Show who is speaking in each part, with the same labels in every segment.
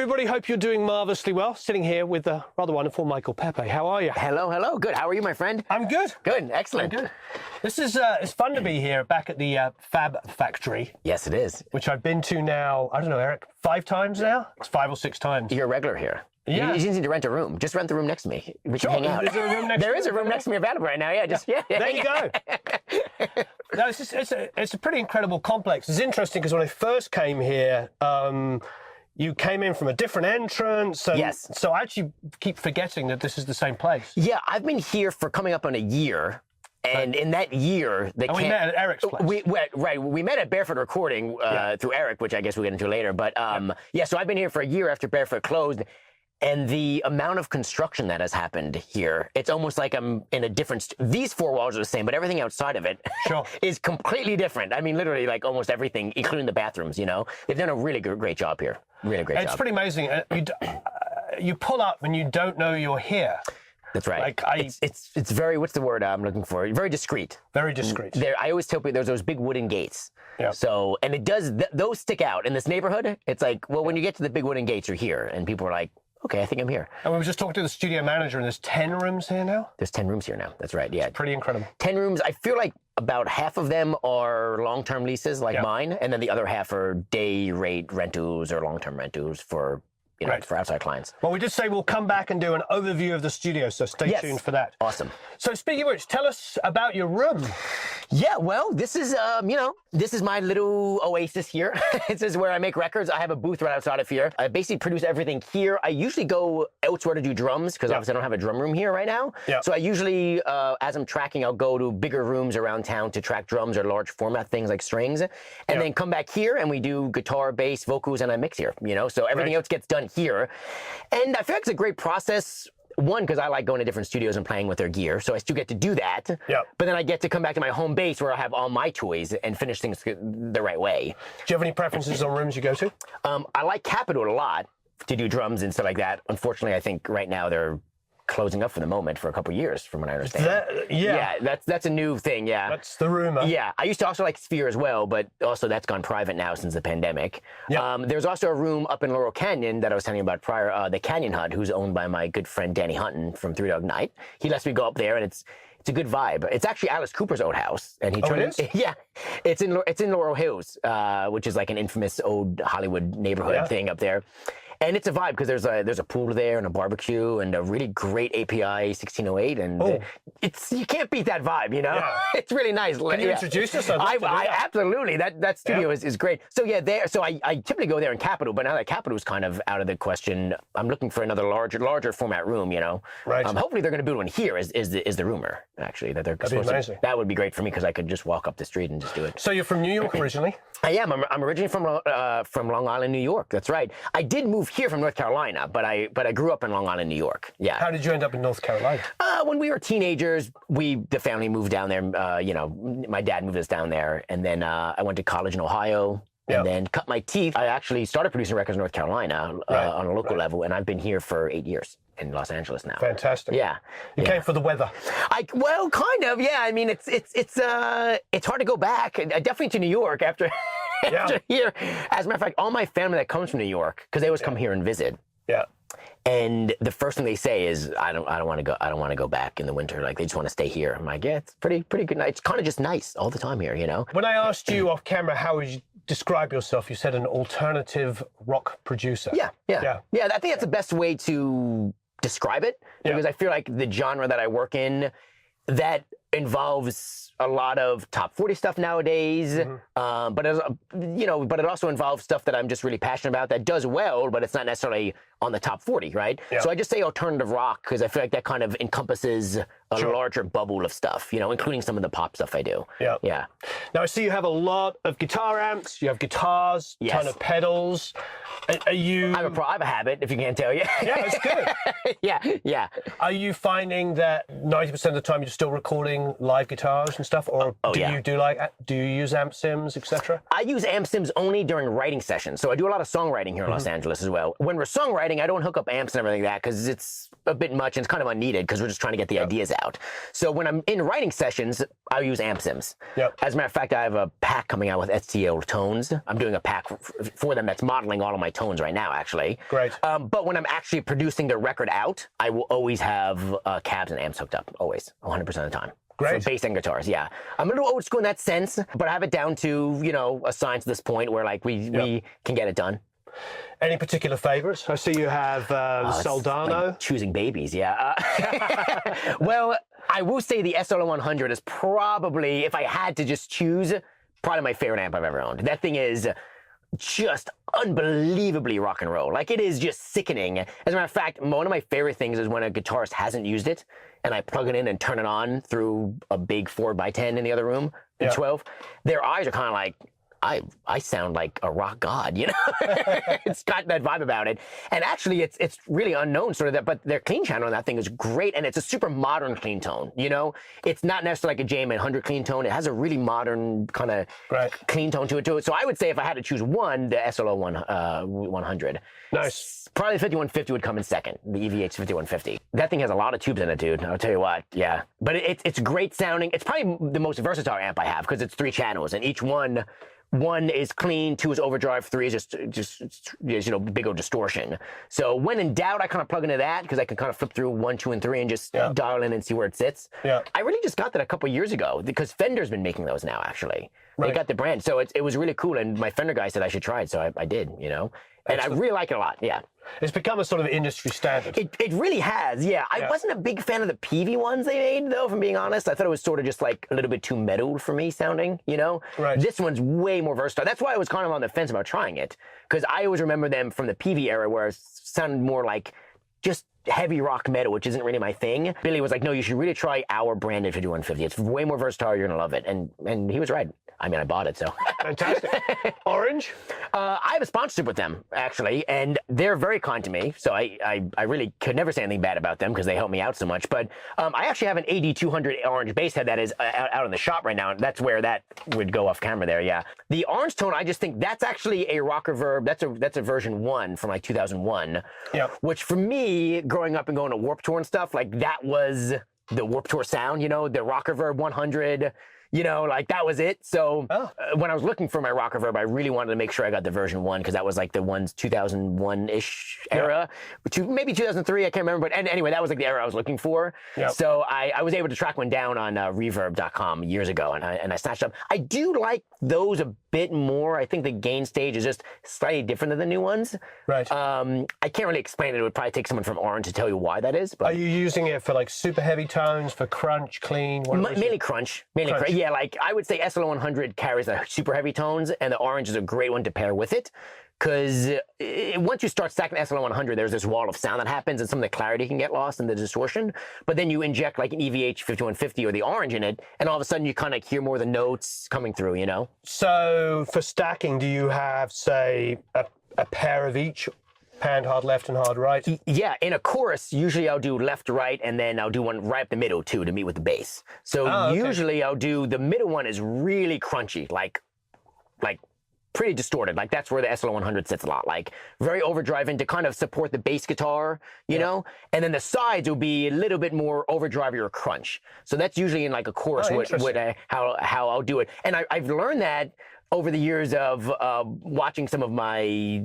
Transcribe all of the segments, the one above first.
Speaker 1: everybody. Hope you're doing marvelously well. Sitting here with the rather wonderful Michael Pepe. How are you?
Speaker 2: Hello, hello. Good. How are you, my friend?
Speaker 1: I'm good.
Speaker 2: Good. Excellent.
Speaker 1: I'm good. This is it's fun to be here back at the Fab Factory.
Speaker 2: Yes, it is.
Speaker 1: Which I've been to now, I don't know, Eric, 5 times now? It's 5 or 6 times.
Speaker 2: You're a regular here.
Speaker 1: Yeah.
Speaker 2: You just need to rent a room. Just rent the room next to me. We can hang out.
Speaker 1: Is there a room next
Speaker 2: There is a room next to me available right now. Yeah, just yeah.
Speaker 1: There you go. No, it's a pretty incredible complex. It's interesting because when I first came here, you came in from a different entrance. And
Speaker 2: yes.
Speaker 1: So I actually keep forgetting that this is the same place.
Speaker 2: Yeah, I've been here for coming up on a year. And in that year, we
Speaker 1: met at Eric's place.
Speaker 2: We met at Barefoot Recording through Eric, which I guess we'll get into later. But so I've been here for a year after Barefoot closed. And the amount of construction that has happened here, it's almost like I'm in a different... These 4 walls are the same, but everything outside of it is completely different. I mean, literally, like almost everything, including the bathrooms, you know? They've done a really great job here. Really great job.
Speaker 1: It's pretty amazing. You pull up and you don't know you're here.
Speaker 2: That's right.
Speaker 1: Like
Speaker 2: it's very, what's the word I'm looking for? Very discreet.
Speaker 1: Very discreet.
Speaker 2: I always tell people there's those big wooden gates.
Speaker 1: Yeah.
Speaker 2: So, and it does, those stick out. In this neighborhood, it's like, well, when you get to the big wooden gates, you're here. And people are like, okay, I think I'm here.
Speaker 1: And we were just talking to the studio manager, and there's 10 rooms here now?
Speaker 2: There's 10 rooms here now. That's right, yeah.
Speaker 1: It's pretty incredible. 10
Speaker 2: rooms. I feel like about half of them are long-term leases like mine, and then the other half are day rate rentals or long-term rentals for, you know, for outside clients.
Speaker 1: Well, we did say we'll come back and do an overview of the studio, so stay tuned for that.
Speaker 2: Awesome.
Speaker 1: So speaking of which, tell us about your room.
Speaker 2: Yeah, well, this is, this is my little oasis here. This is where I make records. I have a booth right outside of here. I basically produce everything here. I usually go elsewhere to do drums because obviously I don't have a drum room here right now. Yeah. So I usually, as I'm tracking, I'll go to bigger rooms around town to track drums or large format things like strings, and then come back here and we do guitar, bass, vocals, and I mix here, you know? So everything else gets done here. And I feel like it's a great process. One, because I like going to different studios and playing with their gear, so I still get to do that. Yeah. But then I get to come back to my home base where I have all my toys and finish things the right way.
Speaker 1: Do you have any preferences on rooms you go to?
Speaker 2: I like Capitol a lot to do drums and stuff like that. Unfortunately, I think right now they're closing up for the moment for a couple of years, from what I understand. Yeah, that's a new thing, yeah.
Speaker 1: That's the rumor.
Speaker 2: Yeah, I used to also like Sphere as well, but also that's gone private now since the pandemic. Yeah. There's also a room up in Laurel Canyon that I was telling you about prior, the Canyon Hut, who's owned by my good friend Danny Hutton from Three Dog Night. He lets me go up there, and it's a good vibe. It's actually Alice Cooper's old house, and he turned it. Yeah, it's in Laurel Hills, which is like an infamous old Hollywood neighborhood thing up there. And it's a vibe because there's a pool there and a barbecue and a really great API 1608, and you can't beat that vibe, you know. Yeah. It's really nice.
Speaker 1: Can you introduce us?
Speaker 2: I absolutely. That studio is great. So yeah, So I typically go there in Capitol, but now that Capitol is kind of out of the question, I'm looking for another larger format room, you know. Right. Hopefully they're going to build one here. Is the rumor actually that they're supposed to? That would be great for me because I could just walk up the street and just do it.
Speaker 1: So you're from New York originally?
Speaker 2: I am. I'm originally from Long Island, New York. That's right. I did move here from North Carolina, but I grew up in Long Island, New York. Yeah.
Speaker 1: How did you end up in North Carolina?
Speaker 2: When we were teenagers, the family moved down there. You know, my dad moved us down there, and then I went to college in Ohio. And then cut my teeth. I actually started producing records in North Carolina on a local level, and I've been here for 8 years in Los Angeles now.
Speaker 1: Fantastic.
Speaker 2: Yeah.
Speaker 1: You came for the weather.
Speaker 2: Well, kind of. Yeah. I mean, it's hard to go back. Definitely to New York after here. As a matter of fact, all my family that comes from New York, because they always come here and visit. Yeah. And the first thing they say is, I don't want to go. I don't want to go back in the winter. Like, they just want to stay here. I'm like, yeah, it's pretty good. It's kind of just nice all the time here, you know.
Speaker 1: When I asked you off camera, how would you describe yourself? You said an alternative rock producer.
Speaker 2: Yeah. I think that's the best way to describe it, because I feel like the genre that I work in, that involves a lot of top 40 stuff nowadays, but it also involves stuff that I'm just really passionate about that does well, but it's not necessarily on the top 40, right? Yeah. So I just say alternative rock because I feel like that kind of encompasses a larger bubble of stuff, you know, including some of the pop stuff I do. Yeah. Yeah.
Speaker 1: Now I see you have a lot of guitar amps, you have guitars, a ton of pedals. Are you...
Speaker 2: I have a habit, if you can't tell you.
Speaker 1: Yeah, it's good.
Speaker 2: Yeah.
Speaker 1: Are you finding that 90% of the time you're still recording playing live guitars and stuff, or do you use amp sims, etc.?
Speaker 2: I use amp sims only during writing sessions. So I do a lot of songwriting here in Los Angeles as well. When we're songwriting, I don't hook up amps and everything like that because it's a bit much and it's kind of unneeded because we're just trying to get the ideas out. So when I'm in writing sessions, I use amp sims.
Speaker 1: Yep.
Speaker 2: As a matter of fact, I have a pack coming out with STL tones. I'm doing a pack for them that's modeling all of my tones right now, actually.
Speaker 1: Great.
Speaker 2: But when I'm actually producing the record out, I will always have cabs and amps hooked up, always, 100% of the time.
Speaker 1: Great.
Speaker 2: For bass and guitars, yeah. I'm a little old school in that sense, but I have it down to, a science to this point where like we can get it done.
Speaker 1: Any particular favorites? I see you have Soldano.
Speaker 2: Like choosing babies, yeah. Well, I will say the SL100 is probably, if I had to just choose, probably my favorite amp I've ever owned. That thing is just unbelievably rock and roll. Like, it is just sickening. As a matter of fact, one of my favorite things is when a guitarist hasn't used it and I plug it in and turn it on through a big 4x10 in the other room, in 12. Their eyes are kind of like, I sound like a rock god, It's got that vibe about it. And actually, it's really unknown sort of that, but their clean channel on that thing is great, and it's a super modern clean tone, It's not necessarily like a JM100 clean tone. It has a really modern kind of clean tone to it, too. So I would say if I had to choose one, the SLO 100.
Speaker 1: Nice.
Speaker 2: Probably the 5150 would come in second, the EVH 5150. That thing has a lot of tubes in it, dude. I'll tell you what, yeah. But it's great sounding. It's probably the most versatile amp I have because it's 3 channels, and each one is clean, 2 is overdrive, 3 is just big old distortion. So when in doubt, I kind of plug into that because I can kind of flip through 1, 2, and 3 and just dial in and see where it sits. Yeah. I really just got that a couple years ago because Fender's been making those now, actually. They got the brand. So it was really cool, and my Fender guy said I should try it, so I did, And I really like it a lot, yeah.
Speaker 1: It's become a sort of industry standard.
Speaker 2: It really has, yeah. I wasn't a big fan of the Peavey ones they made, though, if I'm being honest. I thought it was sort of just like a little bit too metal for me sounding, Right. This one's way more versatile. That's why I was kind of on the fence about trying it, because I always remember them from the Peavey era where it sounded more like just heavy rock metal, which isn't really my thing. Billy was like, no, you should really try our branded 5150. It's way more versatile. You're going to love it. And he was right. I mean, I bought it, so.
Speaker 1: Fantastic. Orange?
Speaker 2: I have a sponsorship with them, actually, and they're very kind to me, so I really could never say anything bad about them because they help me out so much. But I actually have an AD200 orange bass head that is out in the shop right now, and that's where that would go off camera there, yeah. The orange tone, I just think that's actually a rock reverb. That's a version 1 from like 2001, which for me, growing up and going to Warped Tour and stuff, like that was the Warped Tour sound, the rock reverb 100, like that was it. So when I was looking for my rock reverb, I really wanted to make sure I got the version 1 because that was like the one's 2001-ish era, maybe 2003, I can't remember. But anyway, that was like the era I was looking for. Yep. So I was able to track one down on reverb.com years ago, and I snatched up. I do like those a bit more. I think the gain stage is just slightly different than the new ones. Right. I can't really explain it. It would probably take someone from Orange to tell you why that is. But
Speaker 1: are you using it for like super heavy tones, for crunch, clean?
Speaker 2: Mainly crunch. Mainly crunch. Yeah, like I would say SL100 carries the super heavy tones, and the Orange is a great one to pair with it. Because once you start stacking SL100, there's this wall of sound that happens, and some of the clarity can get lost in the distortion. But then you inject like an EVH 5150 or the Orange in it, and all of a sudden you kind of hear more of the notes coming through,
Speaker 1: So for stacking, do you have, say, a pair of each? Hand hard left and hard right?
Speaker 2: Yeah, in a chorus, usually I'll do left, right, and then I'll do one right up the middle, too, to meet with the bass. So usually I'll do, the middle one is really crunchy, like pretty distorted. Like that's where the SL100 sits a lot, like very overdriven to kind of support the bass guitar, you know? And then the sides will be a little bit more overdrive or crunch. So that's usually in like a chorus how I'll do it. And I've learned that over the years of watching some of my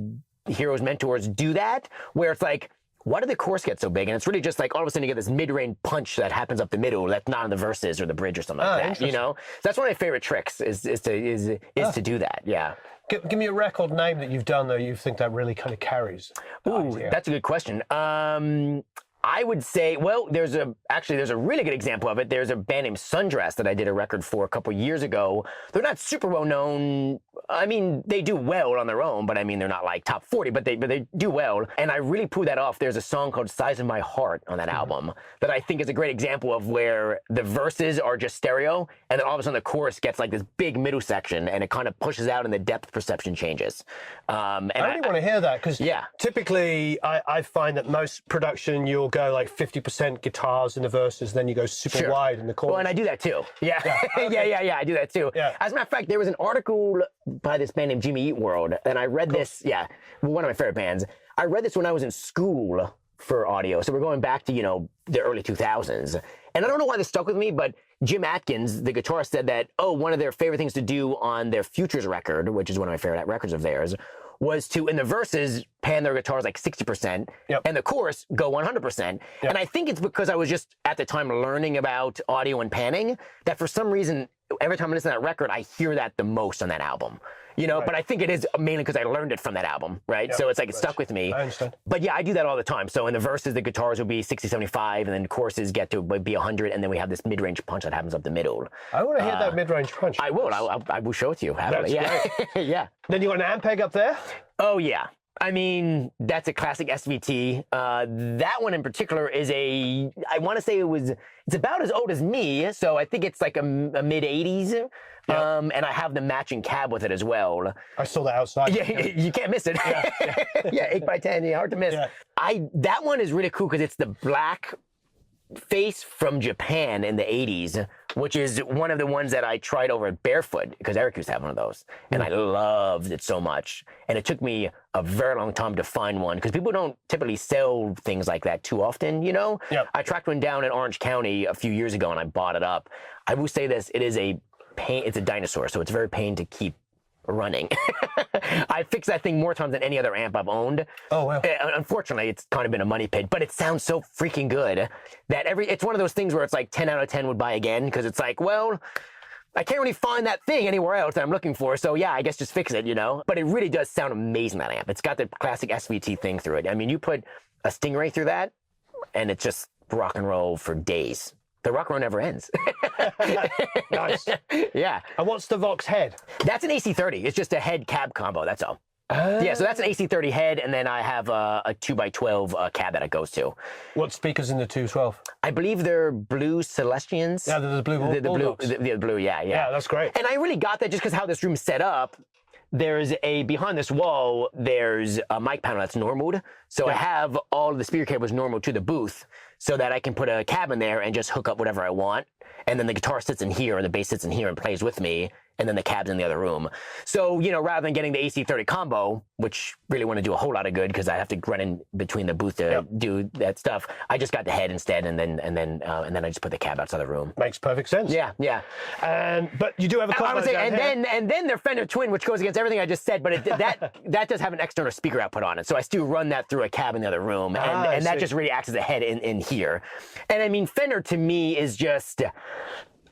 Speaker 2: heroes, mentors do that, where it's like, why did the chorus get so big? And it's really just like all of a sudden you get this mid-range punch that happens up the middle that's not in the verses or the bridge or something like that, So that's one of my favorite tricks is to do that, yeah.
Speaker 1: Give me a record name that you've done, though, you think that really kind of carries.
Speaker 2: Ooh, that's a good question. I would say, well, there's a really good example of it. There's a band named Sundress that I did a record for a couple years ago. They're not super well known. I mean, they do well on their own, but I mean, they're not like top 40, but they do well. And I really pulled that off. There's a song called Size of My Heart on that album that I think is a great example of where the verses are just stereo, and then all of a sudden the chorus gets like this big middle section, and it kind of pushes out and the depth perception changes. And
Speaker 1: I really want to hear that, because typically I find that most production you'll go like 50% guitars in the verses, then you go super wide in the chorus.
Speaker 2: Well, and I do that too. Yeah. Yeah, I do that too.
Speaker 1: Yeah.
Speaker 2: As a matter of fact, there was an article by this band named Jimmy Eat World, and I read this, one of my favorite bands. I read this when I was in school for audio. So we're going back to, the early 2000s. And I don't know why this stuck with me, but Jim Atkins, the guitarist, said that, one of their favorite things to do on their Futures record, which is one of my favorite records of theirs, was to, in the verses, pan their guitars like 60%, and the chorus go 100%. And I think it's because I was just, at the time, learning about audio and panning, that for some reason, every time I listen to that record, I hear that the most on that album. But I think it is mainly because I learned it from that album, right?
Speaker 1: Yeah,
Speaker 2: so it's like it stuck with me.
Speaker 1: I understand.
Speaker 2: But yeah, I do that all the time. So in the verses, the guitars will be 60, 75, and then choruses get to be 100, and then we have this mid-range punch that happens up the middle.
Speaker 1: I want to hear that mid-range punch.
Speaker 2: I will. I will show it to you. Happily.
Speaker 1: That's
Speaker 2: great. Yeah.
Speaker 1: Then you got an amp peg up there?
Speaker 2: Oh, yeah. I mean, that's a classic SVT. That one in particular is I want to say it's about as old as me, so I think it's like a mid-80s. And I have the matching cab with it as well.
Speaker 1: I saw that outside.
Speaker 2: Yeah, you can't miss it. Yeah, 8x10, hard to miss. Yeah. That one is really cool because it's the black face from Japan in the 80s, which is one of the ones that I tried over at Barefoot, because Eric used to have one of those, and I loved it so much. And it took me a very long time to find one, because people don't typically sell things like that too often, I tracked one down in Orange County a few years ago, and I bought it up. I will say this, it's a dinosaur, so it's very pain to keep running. I fixed that thing more times than any other amp I've owned.
Speaker 1: Oh, wow.
Speaker 2: Unfortunately, it's kind of been a money pit, but it sounds so freaking good that it's one of those things where it's like 10 out of 10 would buy again, because it's like, well, I can't really find that thing anywhere else that I'm looking for, so yeah, I guess just fix it, But it really does sound amazing, that amp. It's got the classic SVT thing through it. I mean, you put a Stingray through that, and it's just rock and roll for days. The rock and roll never ends.
Speaker 1: Nice.
Speaker 2: Yeah.
Speaker 1: And what's the Vox head?
Speaker 2: That's an AC30. It's just a head cab combo, that's all. Yeah, so that's an AC30 head, and then I have a 2x12 cab that it goes to.
Speaker 1: What speakers in the 212?
Speaker 2: I believe they're blue Celestians.
Speaker 1: Yeah, they're the blue Bulldogs.
Speaker 2: The blue, yeah.
Speaker 1: Yeah, that's great.
Speaker 2: And I really got that just because how this room's set up. Behind this wall, there's a mic panel that's normaled. So I have all of the speaker cables normal to the booth so that I can put a cab in there and just hook up whatever I want. And then the guitar sits in here, or the bass sits in here and plays with me. And then the cab's in the other room. So, rather than getting the AC30 combo, which really want to do a whole lot of good because I have to run in between the booth to do that stuff, I just got the head instead, and then I just put the cab outside the room.
Speaker 1: Makes perfect sense.
Speaker 2: Yeah.
Speaker 1: But you do have a combo.
Speaker 2: I would say, and then their Fender Twin, which goes against everything I just said, but that does have an external speaker output on it. So I still run that through a cab in the other room, and that just really acts as a head in here. And I mean, Fender to me is just,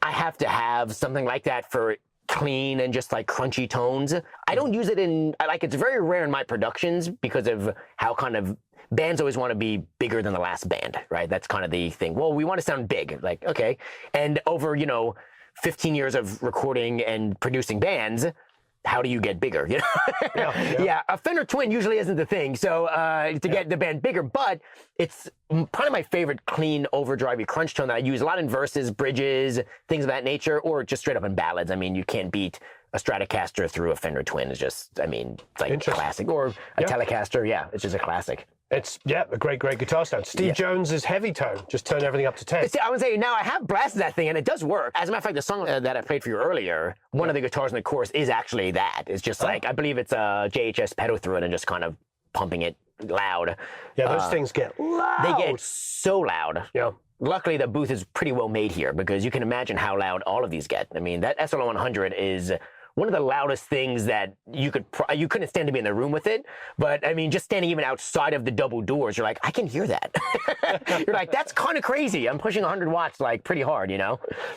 Speaker 2: I have to have something like that for clean and just like crunchy tones. I don't use it it's very rare in my productions because of how kind of bands always want to be bigger than the last band, right? That's kind of the thing. Well, we want to sound big, like, okay. And over, 15 years of recording and producing bands, how do you get bigger? Yeah, a Fender Twin usually isn't the thing. So to get the band bigger, but it's probably my favorite clean, overdrivey crunch tone that I use a lot in verses, bridges, things of that nature, or just straight up in ballads. I mean, you can't beat a Stratocaster through a Fender Twin. It's just, it's like classic. Or a Telecaster, it's just a classic.
Speaker 1: It's, a great guitar sound. Steve Jones's Heavy Tone, just turn everything up to 10.
Speaker 2: See, I would say now I have blasted that thing, and it does work. As a matter of fact, the song that I played for you earlier, one of the guitars in the chorus is actually that. It's just like, I believe it's a JHS pedal through it and just kind of pumping it loud.
Speaker 1: Yeah, those things get loud.
Speaker 2: They get so loud.
Speaker 1: Yeah.
Speaker 2: Luckily, the booth is pretty well made here because you can imagine how loud all of these get. I mean, that SL100 is one of the loudest things that you couldn't stand to be in the room with it. But I mean, just standing even outside of the double doors, you're like, I can hear that. You're like, that's kind of crazy. I'm pushing 100 watts like pretty hard,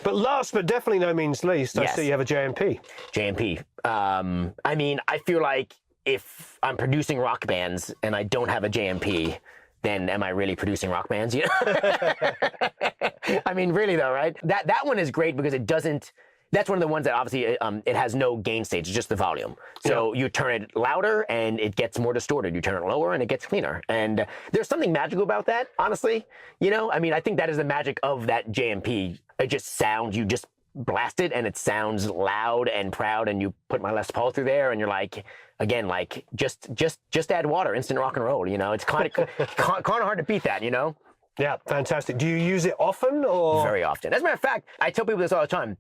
Speaker 1: But last but definitely no means least, I see you have a JMP.
Speaker 2: JMP. I mean, I feel like if I'm producing rock bands and I don't have a JMP, then am I really producing rock bands? I mean, really though, right? That one is great because it doesn't. That's one of the ones that obviously it has no gain stage, it's just the volume. So you turn it louder and it gets more distorted. You turn it lower and it gets cleaner. And there's something magical about that, honestly. I mean, I think that is the magic of that JMP. It just sounds, you just blast it and it sounds loud and proud, and you put my Les Paul through there and you're like, again, like just add water, instant rock and roll, It's kind of hard to beat that,
Speaker 1: Yeah, fantastic. Do you use it often or?
Speaker 2: Very often. As a matter of fact, I tell people this all the time.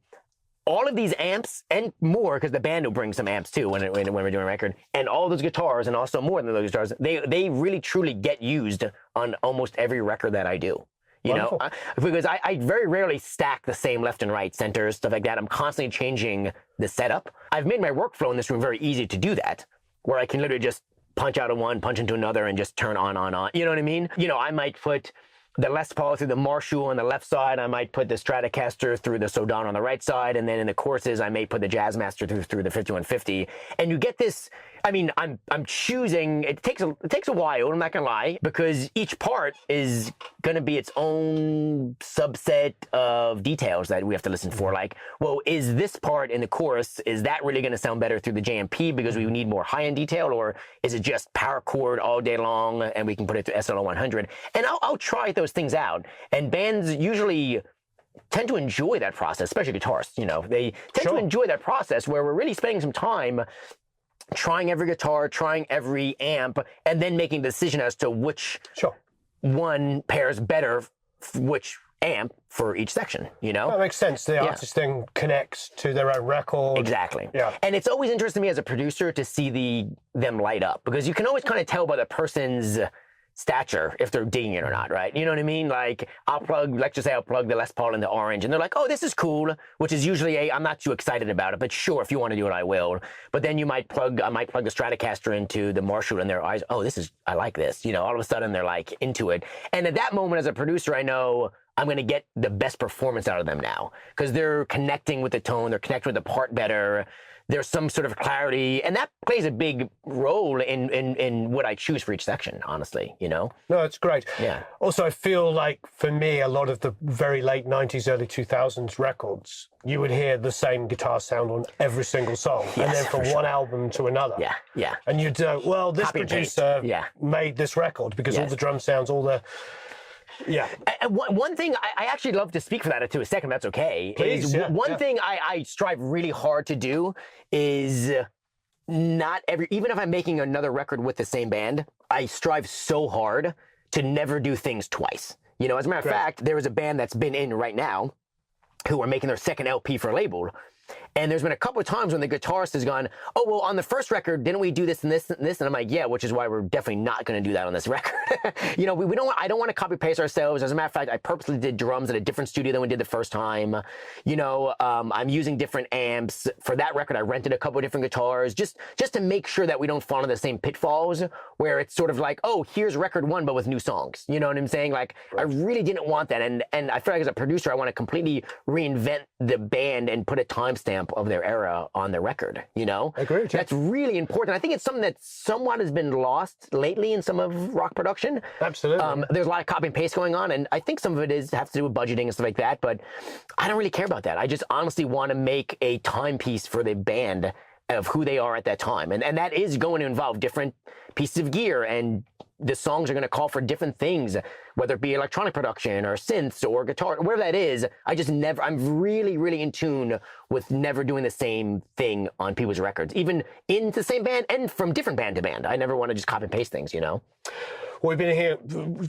Speaker 2: All of these amps and more, because the band will bring some amps too when we're doing a record, and all those guitars and also more than those guitars, they really truly get used on almost every record that I do. You
Speaker 1: Wonderful.
Speaker 2: know, because I very rarely stack the same left and right centers, stuff like that. I'm constantly changing the setup. I've made my workflow in this room very easy to do that, where I can literally just punch out of one, punch into another, and just turn on. You know what I mean? You know, I might put the Les Paul through the Marshall on the left side. I might put the Stratocaster through the Sodan on the right side. And then in the choruses, I may put the Jazzmaster through the 5150. And you get this, I mean, I'm choosing, it takes a while, I'm not gonna lie, because each part is gonna be its own subset of details that we have to listen for. Like, well, is this part in the chorus, is that really gonna sound better through the JMP because we need more high-end detail, or is it just power chord all day long and we can put it to SLO 100? And I'll try those things out. And bands usually tend to enjoy that process, especially guitarists, you know, they tend to enjoy that process where we're really spending some time trying every guitar, trying every amp, and then making the decision as to which one pairs better, which amp for each section, you know?
Speaker 1: That makes sense. The artist then connects to their own record.
Speaker 2: Exactly.
Speaker 1: Yeah.
Speaker 2: And it's always interesting to me as a producer to see them light up, because you can always kind of tell by the person's stature if they're digging it or not, right? You know what I mean? Like, let's just say I'll plug the Les Paul in the orange, and they're like, oh, this is cool, which is usually I'm not too excited about it, but sure, if you want to do it, I will. But then I might plug the Stratocaster into the Marshall, and their eyes, oh, I like this. You know, all of a sudden they're like into it. And at that moment, as a producer, I know I'm going to get the best performance out of them now, because they're connecting with the tone, they're connecting with the part better. There's some sort of clarity, and that plays a big role in what I choose for each section, honestly, you know?
Speaker 1: No, it's great.
Speaker 2: Yeah.
Speaker 1: Also, I feel like, for me, a lot of the very late 90s, early 2000s records, you would hear the same guitar sound on every single song.
Speaker 2: Yes,
Speaker 1: and then from one album to another.
Speaker 2: Yeah, yeah.
Speaker 1: And you'd well, this
Speaker 2: Copy and paste.
Speaker 1: producer made this record because all the drum sounds, all the... Yeah.
Speaker 2: And one thing I actually love to speak for that to a second, if that's okay.
Speaker 1: Please,
Speaker 2: is one thing I strive really hard to do is even if I'm making another record with the same band, I strive so hard to never do things twice. You know, as a matter of fact, there is a band that's been in right now who are making their second LP for a label. And there's been a couple of times when the guitarist has gone, oh, well, on the first record, didn't we do this and this and this? And I'm like, yeah, which is why we're definitely not going to do that on this record. You know, I don't want to copy paste ourselves. As a matter of fact, I purposely did drums at a different studio than we did the first time. You know, I'm using different amps. For that record, I rented a couple of different guitars just to make sure that we don't fall into the same pitfalls where it's sort of like, oh, here's record one, but with new songs. You know what I'm saying? Like, I really didn't want that. And I feel like as a producer, I want to completely reinvent the band and put a timestamp of their era on the record, you know?
Speaker 1: Agreed.
Speaker 2: That's really important. I think it's something that somewhat has been lost lately in some of rock production.
Speaker 1: Absolutely.
Speaker 2: There's a lot of copy and paste going on, and I think some of it has to do with budgeting and stuff like that, but I don't really care about that. I just honestly want to make a timepiece for the band of who they are at that time. And that is going to involve different pieces of gear, and the songs are going to call for different things, whether it be electronic production or synths or guitar, whatever that is. I'm really, really in tune with never doing the same thing on people's records, even in the same band and from different band to band. I never want to just copy and paste things, you know?
Speaker 1: Well, we've been here,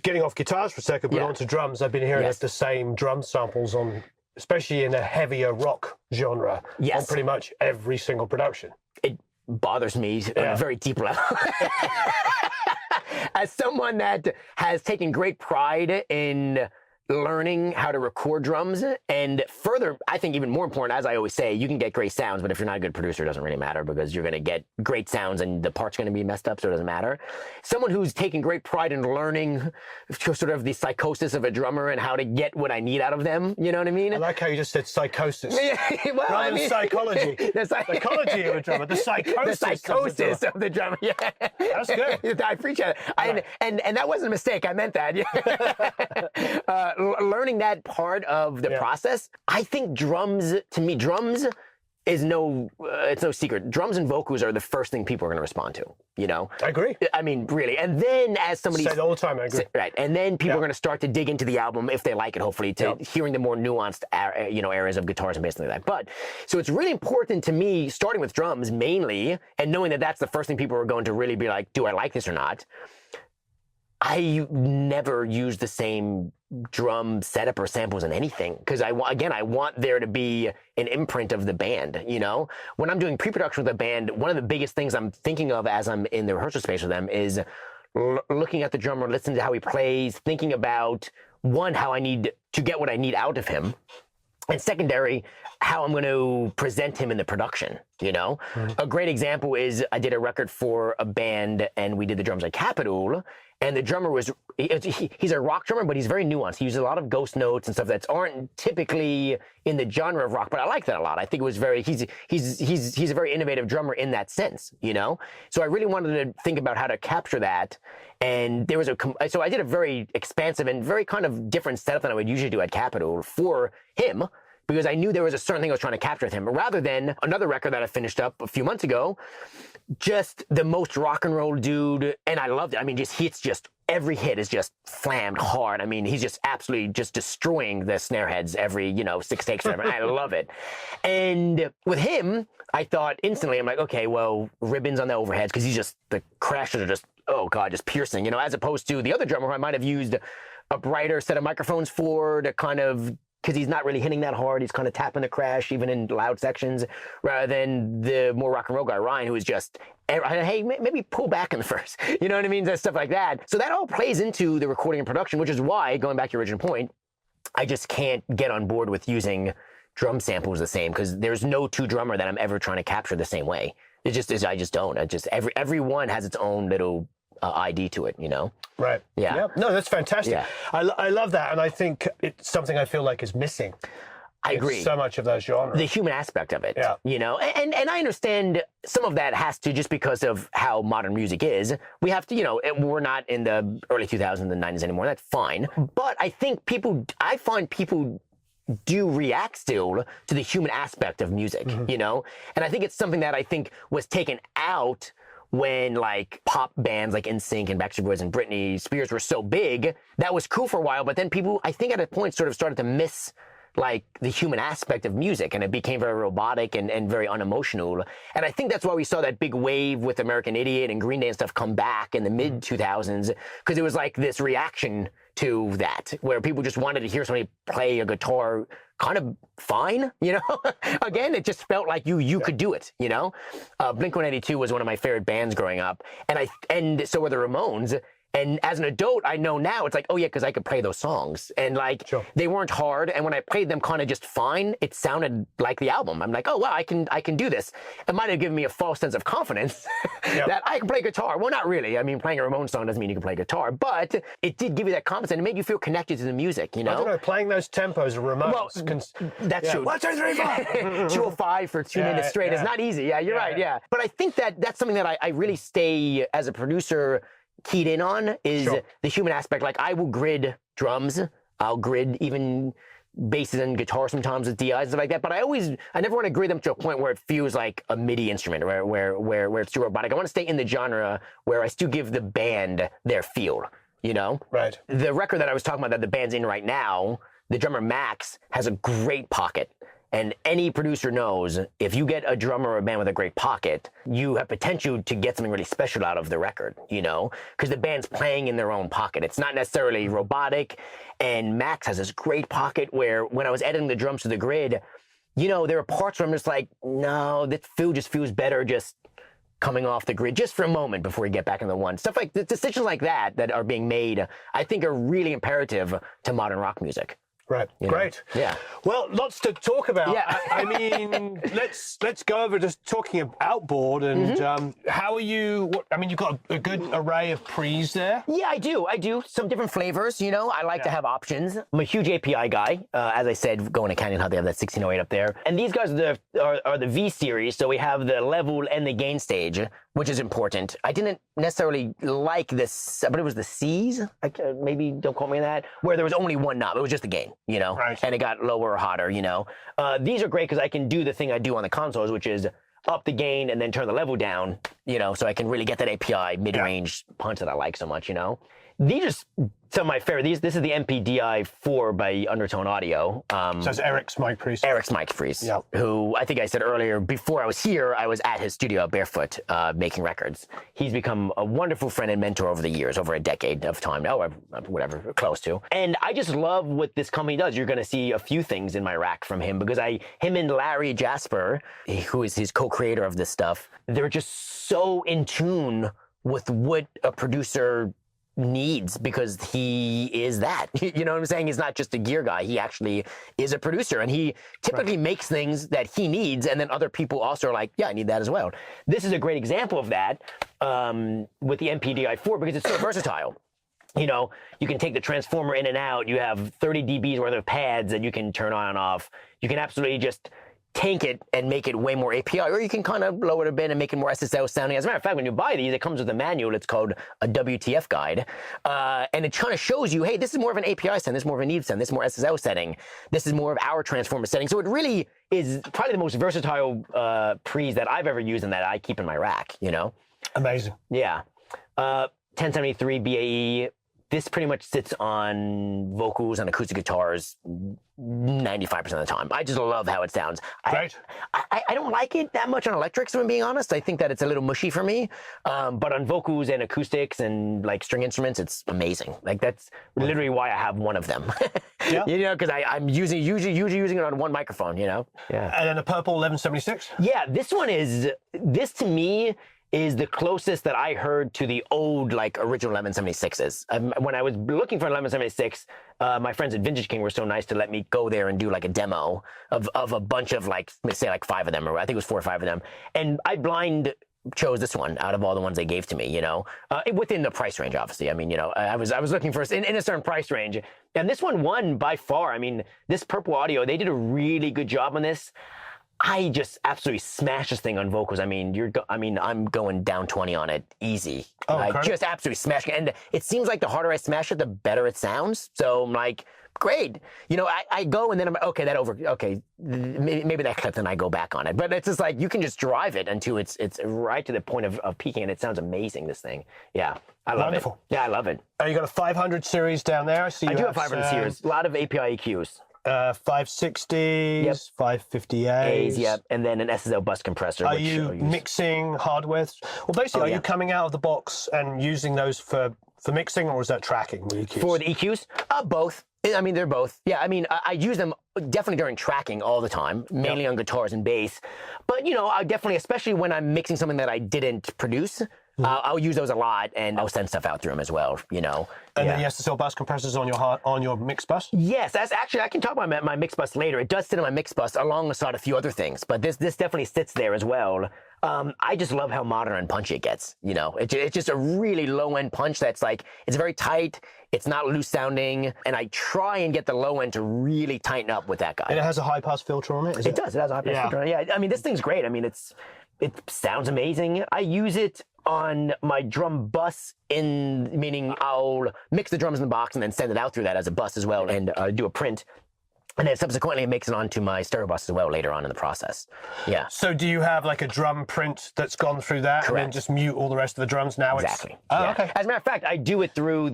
Speaker 1: getting off guitars for a second, but onto drums. I've been hearing the same drum samples on, especially in a heavier rock genre, on pretty much every single production.
Speaker 2: It bothers me on a very deep level. As someone that has taken great pride in learning how to record drums, and further, I think even more important, as I always say, you can get great sounds, but if you're not a good producer, it doesn't really matter, because you're going to get great sounds and the part's going to be messed up, so it doesn't matter. Someone who's taking great pride in learning sort of the psychosis of a drummer and how to get what I need out of them, you know what I mean?
Speaker 1: I like how you just said psychosis.
Speaker 2: Well,
Speaker 1: rather than psychology. The psychology of a drummer, the psychosis
Speaker 2: of the drummer. Yeah.
Speaker 1: That's good.
Speaker 2: I appreciate it. And that wasn't a mistake. I meant that. Learning that part of the process, I think drums is it's no secret. Drums and vocals are the first thing people are going to respond to, you know?
Speaker 1: I agree.
Speaker 2: I mean, really. And then as somebody...
Speaker 1: Say it all the time, I agree.
Speaker 2: Right. And then people are going to start to dig into the album, if they like it, hopefully, to hearing the more nuanced, areas of guitars and bass and like that. But, so it's really important to me, starting with drums mainly, and knowing that that's the first thing people are going to really be like, do I like this or not? I never use the same drum setup or samples in anything, because I want there to be an imprint of the band. You know, when I'm doing pre-production with a band, one of the biggest things I'm thinking of as I'm in the rehearsal space with them is looking at the drummer, listening to how he plays, thinking about, one, how I need to get what I need out of him, and secondary, how I'm going to present him in the production, you know? A great example is I did a record for a band and we did the drums at Capitol, and the drummer he's a rock drummer, but he's very nuanced. He uses a lot of ghost notes and stuff that aren't typically in the genre of rock, but I like that a lot. I think it was he's a very innovative drummer in that sense, you know? So I really wanted to think about how to capture that. And there was so I did a very expansive and very kind of different setup than I would usually do at Capitol for him, because I knew there was a certain thing I was trying to capture with him, rather than another record that I finished up a few months ago, just the most rock and roll dude, and I loved it. I mean, every hit is just slammed hard. I mean, he's just absolutely just destroying the snare heads every, 6 takes, whatever. I love it. And with him, I thought instantly, I'm like, okay, well, ribbons on the overheads, because the crashes are just, oh God, just piercing, as opposed to the other drummer who I might have used a brighter set of microphones for to kind of, because he's not really hitting that hard. He's kind of tapping the crash, even in loud sections, rather than the more rock and roll guy, Ryan, who is just, hey, maybe pull back in the first. You know what I mean? That stuff like that. So that all plays into the recording and production, which is why, going back to your original point, I just can't get on board with using drum samples the same, because there's no two drummer that I'm ever trying to capture the same way. It just is. I just don't. Every one has its own little ID to it,
Speaker 1: Right.
Speaker 2: Yeah.
Speaker 1: No, that's fantastic.
Speaker 2: Yeah.
Speaker 1: I love that, and I think it's something I feel like is missing.
Speaker 2: I agree.
Speaker 1: So much of those genres.
Speaker 2: The human aspect of it,
Speaker 1: Yeah.
Speaker 2: And I understand some of that has to, just because of how modern music is, we have to, we're not in the early 2000s and 90s anymore. That's fine. But I find people do react still to the human aspect of music, and I think it's something that I think was taken out when like pop bands like NSYNC and Backstreet Boys and Britney Spears were so big. That was cool for a while, but then people, I think at a point, sort of started to miss like the human aspect of music, and it became very robotic and very unemotional. And I think that's why we saw that big wave with American Idiot and Green Day and stuff come back in the mid 2000s, because it was like this reaction to that, where people just wanted to hear somebody play a guitar kind of fine, Again, it just felt like you could do it, Blink-182 was one of my favorite bands growing up, and so were the Ramones. And as an adult, I know now, it's like, oh yeah, because I could play those songs. And like, They weren't hard. And when I played them kind of just fine, it sounded like the album. I'm like, oh wow, I can do this. It might have given me a false sense of confidence that I can play guitar. Well, not really. I mean, playing a Ramones song doesn't mean you can play guitar, but it did give you that confidence, and it made you feel connected to the music,
Speaker 1: I don't know, playing those tempos of Ramones.
Speaker 2: Well, that's true.
Speaker 1: 1, 2, 3, 4.
Speaker 2: 205 for 2 minutes straight is not easy. Yeah, you're right. Yeah. But I think that's something that I really stay, as a producer, keyed in on, is the human aspect. Like, I will grid drums, I'll grid even basses and guitar sometimes with DIs and stuff like that, but I never want to grid them to a point where it feels like a MIDI instrument, where it's too robotic. I want to stay in the genre where I still give the band their feel, Right. The record that I was talking about that the band's in right now, the drummer Max has a great pocket. And any producer knows, if you get a drummer or a band with a great pocket, you have potential to get something really special out of the record, because the band's playing in their own pocket. It's not necessarily robotic. And Max has this great pocket where, when I was editing the drums to the grid, there are parts where I'm just like, no, that just feels better just coming off the grid just for a moment before you get back in the one. Stuff like the decisions like that are being made, I think, are really imperative to modern rock music.
Speaker 1: Right. Great.
Speaker 2: Yeah.
Speaker 1: Well, lots to talk about.
Speaker 2: Yeah.
Speaker 1: I mean, let's go over just talking about outboard and how are you? You've got a good array of pre's there.
Speaker 2: Yeah, I do. Some different flavors. I like to have options. I'm a huge API guy. As I said, going to Canyon Hut, they have that 1608 up there, and these guys are the V series. So we have the level and the gain stage, which is important. I didn't necessarily like this, but it was the C's. Maybe don't quote me on that. Where there was only one knob. It was just the gain.
Speaker 1: Right.
Speaker 2: And it got lower or hotter, These are great because I can do the thing I do on the consoles, which is up the gain and then turn the level down, so I can really get that API mid-range punch that I like so much, These are some of my favorite. This is the MPDI-4 by Undertone Audio.
Speaker 1: So it's Eric's mic priest.
Speaker 2: Eric's mic priest, who I think I said earlier, before I was here, I was at his studio at Barefoot making records. He's become a wonderful friend and mentor over the years, over a decade of time now, or whatever, close to. And I just love what this company does. You're going to see a few things in my rack from him because him and Larry Jasper, who is his co-creator of this stuff, they're just so in tune with what a producer needs because he is that. You know what I'm saying? He's not just a gear guy. He actually is a producer, and he typically makes things that he needs, and then other people also are like, yeah, I need that as well. This is a great example of that with the MPDI-4 because it's so versatile. You know, you can take the transformer in and out. You have 30 dBs worth of pads that you can turn on and off. You can absolutely just tank it and make it way more API, or you can kind of lower it a bit and make it more SSL sounding. As a matter of fact, when you buy these, it comes with a manual. It's called a WTF guide. And it kind of shows you, hey, this is more of an API setting, this is more of a need setting, this is more SSL setting, this is more of our transformer setting. So it really is probably the most versatile pre's that I've ever used and that I keep in my rack, you know?
Speaker 1: Amazing.
Speaker 2: Yeah. 1073 BAE. This pretty much sits on vocals and acoustic guitars 95% of the time. I just love how it sounds.
Speaker 1: Great.
Speaker 2: I don't like it that much on electrics, if I'm being honest. I think that it's a little mushy for me. But on vocals and acoustics and like string instruments, it's amazing. Like that's literally why I have one of them.
Speaker 1: Yeah.
Speaker 2: You know, because I'm usually using it on one microphone, you know? Yeah.
Speaker 1: And then the purple 1176?
Speaker 2: Yeah, this to me is the closest that I heard to the old, like, original 1176s. When I was looking for an 1176, my friends at Vintage King were so nice to let me go there and do, like, a demo of a bunch of, like, say, like, 5 of them, or I think it was 4 or 5 of them. And I blind chose this one out of all the ones they gave to me, you know, within the price range, obviously. I mean, you know, I was looking for in a certain price range. And this one won by far. I mean, this Purple Audio, they did a really good job on this. I just absolutely smashed this thing on vocals. I mean, I'm going down 20 on it, easy.
Speaker 1: Oh,
Speaker 2: I just absolutely smashed it. And it seems like the harder I smash it, the better it sounds. So I'm like, great. You know, I go and then I'm okay, maybe that clipped and I go back on it. But it's just like, you can just drive it until it's right to the point of peaking, and it sounds amazing, this thing. Yeah, I love it. Yeah, I love it.
Speaker 1: You got a 500 series down there.
Speaker 2: I do have 500 series. A lot of API EQs.
Speaker 1: 560s,
Speaker 2: yep.
Speaker 1: 550As.
Speaker 2: Yep, and then an SSL bus compressor.
Speaker 1: Are you mixing hardware? Well, basically, are you coming out of the box and using those for mixing, or is that tracking with EQs?
Speaker 2: For the EQs? Both. I mean, they're both. Yeah, I mean, I use them definitely during tracking all the time, mainly on guitars and bass. But, you know, I definitely, especially when I'm mixing something that I didn't produce, I'll use those a lot, and I'll send stuff out through them as well, you know.
Speaker 1: And then the SSL bus compressors on your mix bus?
Speaker 2: Yes, that's actually, I can talk about my mix bus later. It does sit on my mix bus alongside a few other things, but this definitely sits there as well. I just love how modern and punchy it gets, you know. It's just a really low-end punch that's like, it's very tight, it's not loose sounding, and I try and get the low end to really tighten up with that guy.
Speaker 1: And it has a high-pass filter on it,
Speaker 2: It does, it has a high-pass filter on it. Yeah, I mean, this thing's great. I mean, it sounds amazing. I use it on my drum bus, meaning I'll mix the drums in the box and then send it out through that as a bus as well, and do a print. And then subsequently it makes it onto my stereo bus as well later on in the process. Yeah.
Speaker 1: So do you have like a drum print that's gone through that?
Speaker 2: Correct.
Speaker 1: And then just mute all the rest of the drums now?
Speaker 2: Exactly.
Speaker 1: Oh, okay.
Speaker 2: As a matter of fact, I do it through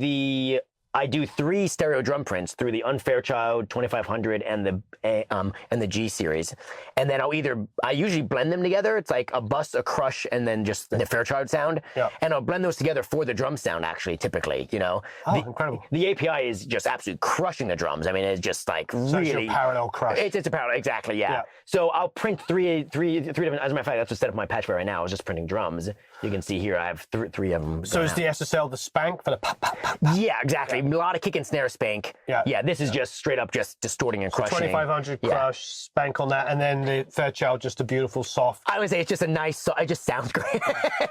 Speaker 2: I do 3 stereo drum prints through the Unfairchild 2500 and the G series, and then I usually blend them together. It's like a bus, a crush, and then just the Fairchild sound. Yeah. And I'll blend those together for the drum sound. Actually, typically, you know.
Speaker 1: Oh, incredible!
Speaker 2: The API is just absolutely crushing the drums. I mean, it's just like really.
Speaker 1: It's a parallel crush.
Speaker 2: It's a parallel, exactly. Yeah. So I'll print three different. As a matter of fact, that's the setup of my patch right now. I was just printing drums. You can see here I have 3 of them.
Speaker 1: So is the SSL the spank for the pop, pop, pop, pop?
Speaker 2: Yeah, exactly. A lot of kick and snare spank. Yeah, this is just straight up just distorting and crushing.
Speaker 1: 2500 crush, spank on that, and then the Fairchild, just a beautiful soft.
Speaker 2: I would say it's just a nice, it just sounds great.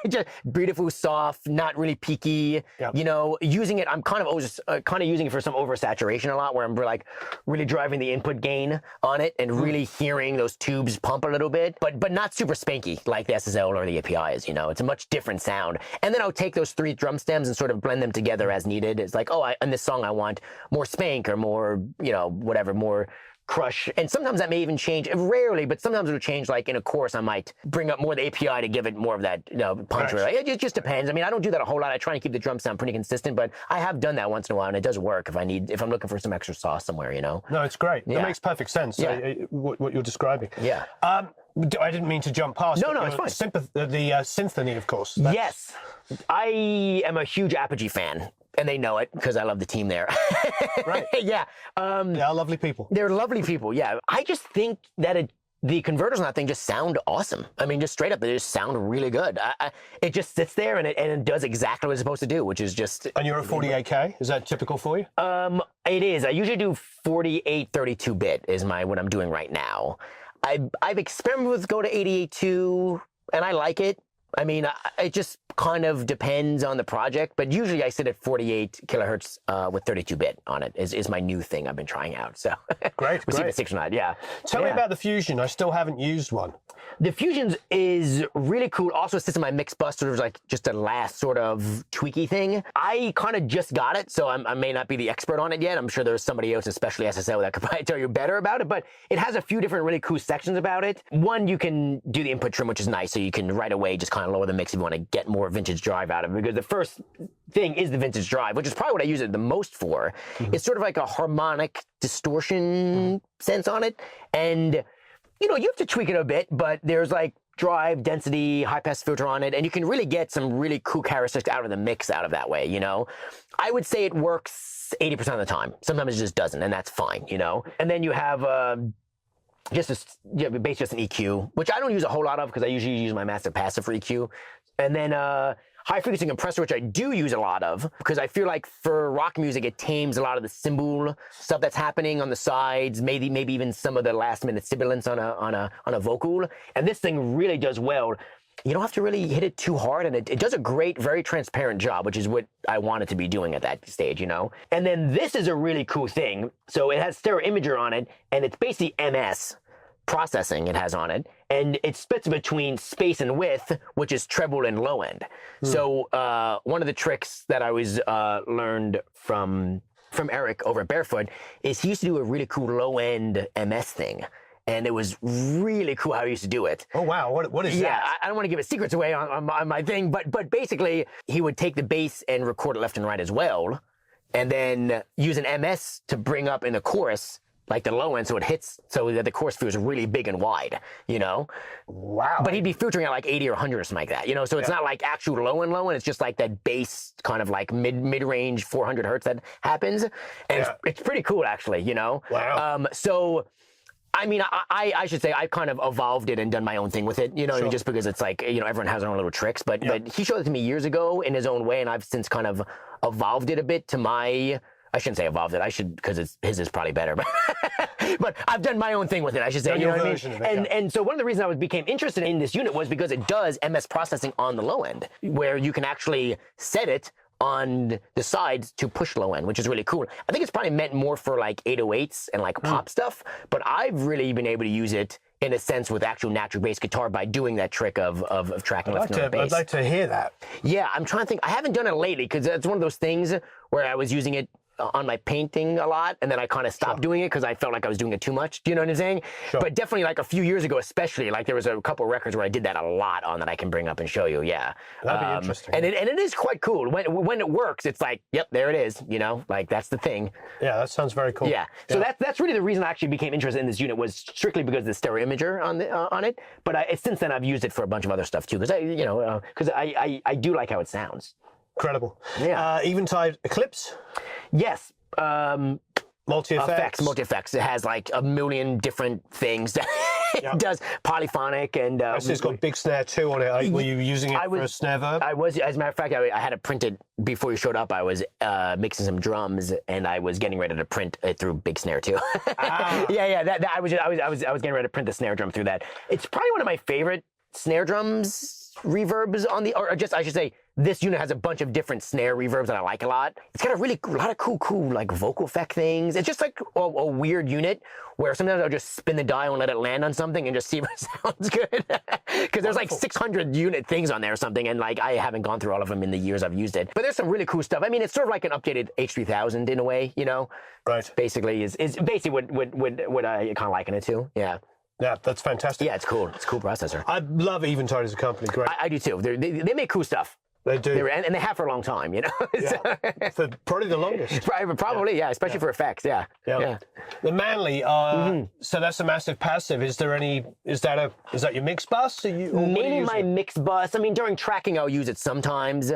Speaker 2: Just beautiful, soft, not really peaky. You know, using it, I'm kind of always using it for some oversaturation a lot, where I'm like really driving the input gain on it and really hearing those tubes pump a little bit, but not super spanky like the SSL or the API is. You know, it's a much different sound. And then I'll take those 3 drum stems and sort of blend them together as needed. It's like, in this song I want more spank or more, you know, whatever, more crush, and sometimes that may even change, rarely, but sometimes it'll change, like in a chorus I might bring up more of the API to give it more of that punch.
Speaker 1: Right.
Speaker 2: It just depends. I mean, I don't do that a whole lot. I try and keep the drum sound pretty consistent, but I have done that once in a while, and it does work if I'm looking for some extra sauce somewhere, you know?
Speaker 1: No, it's great. That makes perfect sense, what you're describing.
Speaker 2: Yeah.
Speaker 1: I didn't mean to jump past.
Speaker 2: No, it's fine.
Speaker 1: The symphony, of course.
Speaker 2: Yes. I am a huge Apogee fan. And they know it because I love the team there.
Speaker 1: Right.
Speaker 2: Yeah.
Speaker 1: They are lovely people.
Speaker 2: They're lovely people, yeah. I just think that the converters on that thing just sound awesome. I mean, just straight up, they just sound really good. It just sits there and it does exactly what it's supposed to do, which is just...
Speaker 1: And you're a 48K? Is that typical for you?
Speaker 2: It is. I usually do 48, 32-bit is what I'm doing right now. I've experimented with go to 88 too, and I like it. I mean, it just kind of depends on the project, but usually I sit at 48 kilohertz with 32-bit on it is my new thing I've been trying out. So
Speaker 1: great,
Speaker 2: we'll see if it sticks or not. Yeah.
Speaker 1: Tell me about the Fusion. I still haven't used one.
Speaker 2: The Fusions is really cool. Also sits in my mix bus, sort of like just a last sort of tweaky thing. I kind of just got it, so I may not be the expert on it yet. I'm sure there's somebody else, especially SSL, that could probably tell you better about it, but it has a few different really cool sections about it. One, you can do the input trim, which is nice, so you can right away just kind of lower the mix if you want to get more vintage drive out of it, because the first thing is the vintage drive, which is probably what I use it the most for. It's sort of like a harmonic distortion sense on it, and you know, you have to tweak it a bit, but there's like drive, density, high pass filter on it, and you can really get some really cool characteristics out of the mix out of that way, you know? I would say it works 80% of the time. Sometimes it just doesn't, and that's fine, you know? And then you have just an EQ, which I don't use a whole lot of because I usually use my massive passive for EQ. And then high frequency compressor, which I do use a lot of because I feel like for rock music, it tames a lot of the cymbal stuff that's happening on the sides, maybe even some of the last minute sibilance on a vocal. And this thing really does well. You don't have to really hit it too hard, and it does a great, very transparent job, which is what I want it to be doing at that stage, you know? And then this is a really cool thing. So it has stereo imager on it, and it's basically MS processing it has on it, and it splits between space and width, which is treble and low end. So one of the tricks that I always learned from Eric over at Barefoot is he used to do a really cool low end MS thing. And it was really cool how he used to do it.
Speaker 1: Oh, wow. What is that?
Speaker 2: Yeah, I don't want to give his secrets away on my thing, but basically he would take the bass and record it left and right as well, and then use an MS to bring up in the chorus like the low end, so it hits, so that the chorus feels really big and wide, you know?
Speaker 1: Wow.
Speaker 2: But he'd be filtering at like 80 or 100 or something like that, you know? So it's not like actual low end, it's just like that bass kind of like mid-range 400 hertz that happens. And it's pretty cool, actually, you know?
Speaker 1: Wow.
Speaker 2: So, I mean, I should say I've kind of evolved it and done my own thing with it, you know, I mean, just because it's like, you know, everyone has their own little tricks, but he showed it to me years ago in his own way, and I've since kind of evolved it a bit to my... I shouldn't say evolved it. I should, because his is probably better. But I've done my own thing with it, I should say. You know what I mean? And so one of the reasons I became interested in this unit was because it does MS processing on the low end, where you can actually set it on the sides to push low end, which is really cool. I think it's probably meant more for like 808s and like pop stuff, but I've really been able to use it in a sense with actual natural bass guitar by doing that trick of tracking left and right bass.
Speaker 1: I'd like to hear that.
Speaker 2: Yeah, I'm trying to think. I haven't done it lately because it's one of those things where I was using it on my painting a lot, and then I kind of stopped doing it because I felt like I was doing it too much. Do you know what I'm saying? But definitely like a few years ago, especially, like there was a couple of records where I did that a lot on that I can bring up and show you. Yeah,
Speaker 1: that'd be interesting.
Speaker 2: And it is quite cool when it works. It's like, yep, there it is. You know, like that's the thing.
Speaker 1: Yeah, that sounds very cool.
Speaker 2: Yeah. So that's really the reason I actually became interested in this unit, was strictly because of the stereo imager on it. But since then I've used it for a bunch of other stuff too, because I do like how it sounds.
Speaker 1: Incredible.
Speaker 2: Yeah.
Speaker 1: Eventide Eclipse.
Speaker 2: Yes.
Speaker 1: Multi
Speaker 2: effects. It has like a million different things. It does polyphonic and.
Speaker 1: So it's got big snare too on it. Were you using it for a snare verb?
Speaker 2: I was, as a matter of fact, I had it printed before you showed up. I was mixing some drums and I was getting ready to print it through big snare too. I was getting ready to print the snare drum through that. It's probably one of my favorite snare drums reverbs on the, or just, I should say, this unit has a bunch of different snare reverbs that I like a lot. It's got a lot of cool, like vocal effect things. It's just like a weird unit where sometimes I'll just spin the dial and let it land on something and just see if it sounds good. Because there's like 600 unit things on there or something, and like I haven't gone through all of them in the years I've used it. But there's some really cool stuff. I mean, it's sort of like an updated H3000 in a way, you know?
Speaker 1: Right.
Speaker 2: Basically, is basically what I kind of liken it to. Yeah.
Speaker 1: Yeah, that's fantastic.
Speaker 2: Yeah, it's cool. It's a cool processor.
Speaker 1: I love Eventide as a company. Great.
Speaker 2: I do too. They make cool stuff.
Speaker 1: They do.
Speaker 2: And they have for a long time, you know?
Speaker 1: Yeah. For probably the longest.
Speaker 2: Probably, yeah, especially for effects, yeah.
Speaker 1: The Manley, so that's a massive passive. Is that your mix bus?
Speaker 2: Mainly my mix bus. I mean, during tracking, I'll use it sometimes,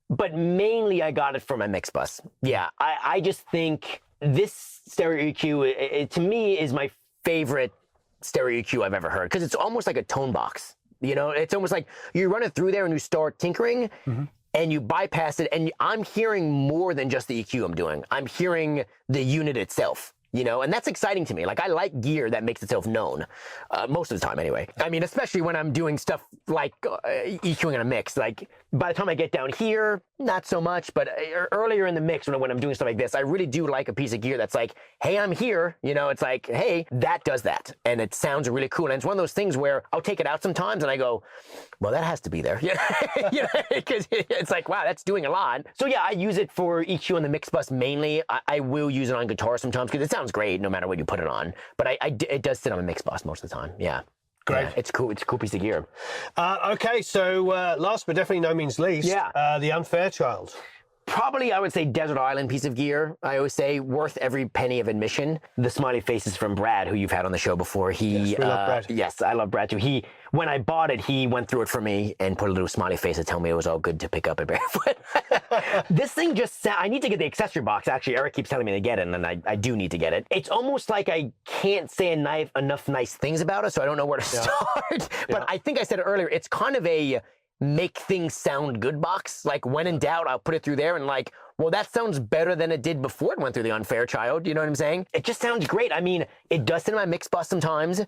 Speaker 2: but mainly I got it for my mix bus. Yeah, I just think this stereo EQ, to me, is my favorite stereo EQ I've ever heard, because it's almost like a tone box. You know, it's almost like you run it through there and you start tinkering and you bypass it, and I'm hearing more than just the EQ I'm doing. I'm hearing the unit itself, you know, and that's exciting to me. Like, I like gear that makes itself known, most of the time anyway. I mean, especially when I'm doing stuff like EQing in a mix. Like, by the time I get down here, not so much, but earlier in the mix when I'm doing stuff like this, I really do like a piece of gear that's like, hey, I'm here, you know, it's like, hey, that does that, and it sounds really cool. And it's one of those things where I'll take it out sometimes and I go, well, that has to be there. Yeah, because it's like, wow, that's doing a lot. So yeah, I use it for EQ on the mix bus mainly. I will use it on guitar sometimes because it sounds great no matter what you put it on, but it does sit on a mix bus most of the time. Yeah.
Speaker 1: Great.
Speaker 2: Yeah, it's cool. It's a cool piece of gear.
Speaker 1: Okay, so last but definitely no means least, the Unfair Child.
Speaker 2: Probably, I would say, desert island piece of gear. I always say worth every penny of admission. The smiley faces from Brad, who you've had on the show before.
Speaker 1: Yes, we love Brad.
Speaker 2: Yes, I love Brad too. When I bought it, he went through it for me and put a little smiley face to tell me it was all good to pick up at barefoot. This thing just I need to get the accessory box. Actually, Eric keeps telling me to get it, and I do need to get it. It's almost like I can't say enough nice things about it, so I don't know where to start. But I think I said it earlier. It's kind of a make things sound good box. Like, when in doubt, I'll put it through there and like, well, that sounds better than it did before it went through the Unfair Child. You know what I'm saying? It just sounds great. I mean, it does sit in my mix bus sometimes.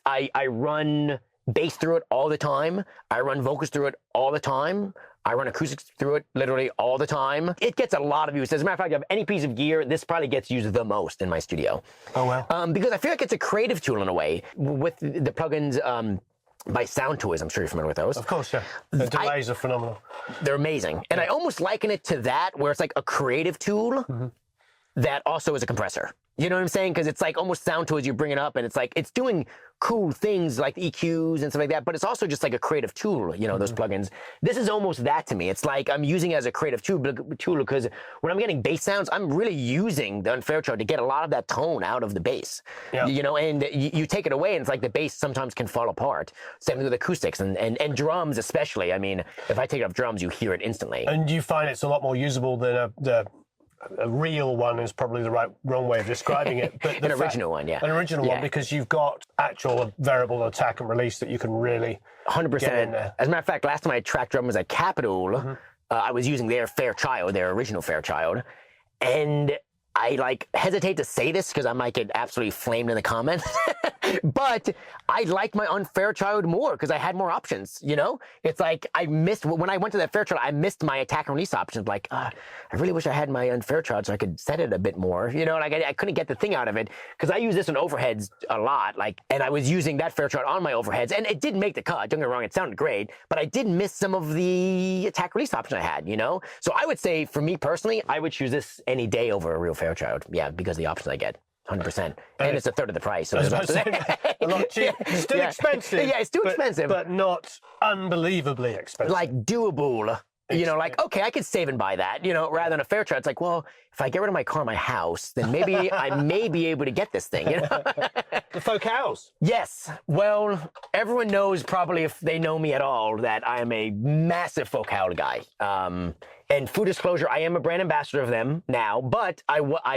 Speaker 2: I run bass through it all the time. I run vocals through it all the time. I run acoustics through it literally all the time. It gets a lot of use. As a matter of fact, if I have any piece of gear, this probably gets used the most in my studio.
Speaker 1: Oh, wow.
Speaker 2: Because I feel like it's a creative tool in a way. With the plugins, by Sound Toys, I'm sure you're familiar with those.
Speaker 1: Of course, yeah. The delays are phenomenal.
Speaker 2: They're amazing. And I almost liken it to that, where it's like a creative tool that also is a compressor. You know what I'm saying? Because it's like almost Sound Toys, you bring it up and it's like, it's doing cool things like EQs and stuff like that, but it's also just like a creative tool, you know, those plugins. This is almost that to me. It's like I'm using it as a creative tool because when I'm getting bass sounds, I'm really using the Unfair Child to get a lot of that tone out of the bass. Yeah. You know, and you take it away and it's like the bass sometimes can fall apart. Same with acoustics and drums especially. I mean, if I take off drums, you hear it instantly.
Speaker 1: And you find it's a lot more usable than a real one is probably the wrong way of describing it. But
Speaker 2: an original one, yeah.
Speaker 1: An original one, because you've got actual variable attack and release that you can really
Speaker 2: 100%.
Speaker 1: get in there.
Speaker 2: As a matter of fact, last time I tracked drums at Capitol, I was using their Fairchild, their original Fairchild, and I like hesitate to say this because I might get absolutely flamed in the comments, but I like my Unfair Child more because I had more options, you know? It's like I missed, when I went to that Fairchild, I missed my attack and release options. Like, I really wish I had my Unfair Child so I could set it a bit more, you know? Like I couldn't get the thing out of it because I use this on overheads a lot, like, and I was using that Fairchild on my overheads, and it did make the cut, don't get me wrong, it sounded great, but I did miss some of the attack release option I had, you know? So I would say, for me personally, I would choose this any day over a real Fairchild, yeah, because of the options I get. 100%. And it's a third of the price. So
Speaker 1: a lot cheaper. Still expensive.
Speaker 2: Yeah, it's too expensive.
Speaker 1: But not unbelievably expensive.
Speaker 2: Like doable. You know, like, okay, I could save and buy that, you know, rather than a Fairchild. It's like, well, if I get rid of my car, my house, then maybe I may be able to get this thing, you know?
Speaker 1: The Focals.
Speaker 2: Yes. Well, everyone knows, probably if they know me at all, that I am a massive Focal guy. And full disclosure, I am a brand ambassador of them now, but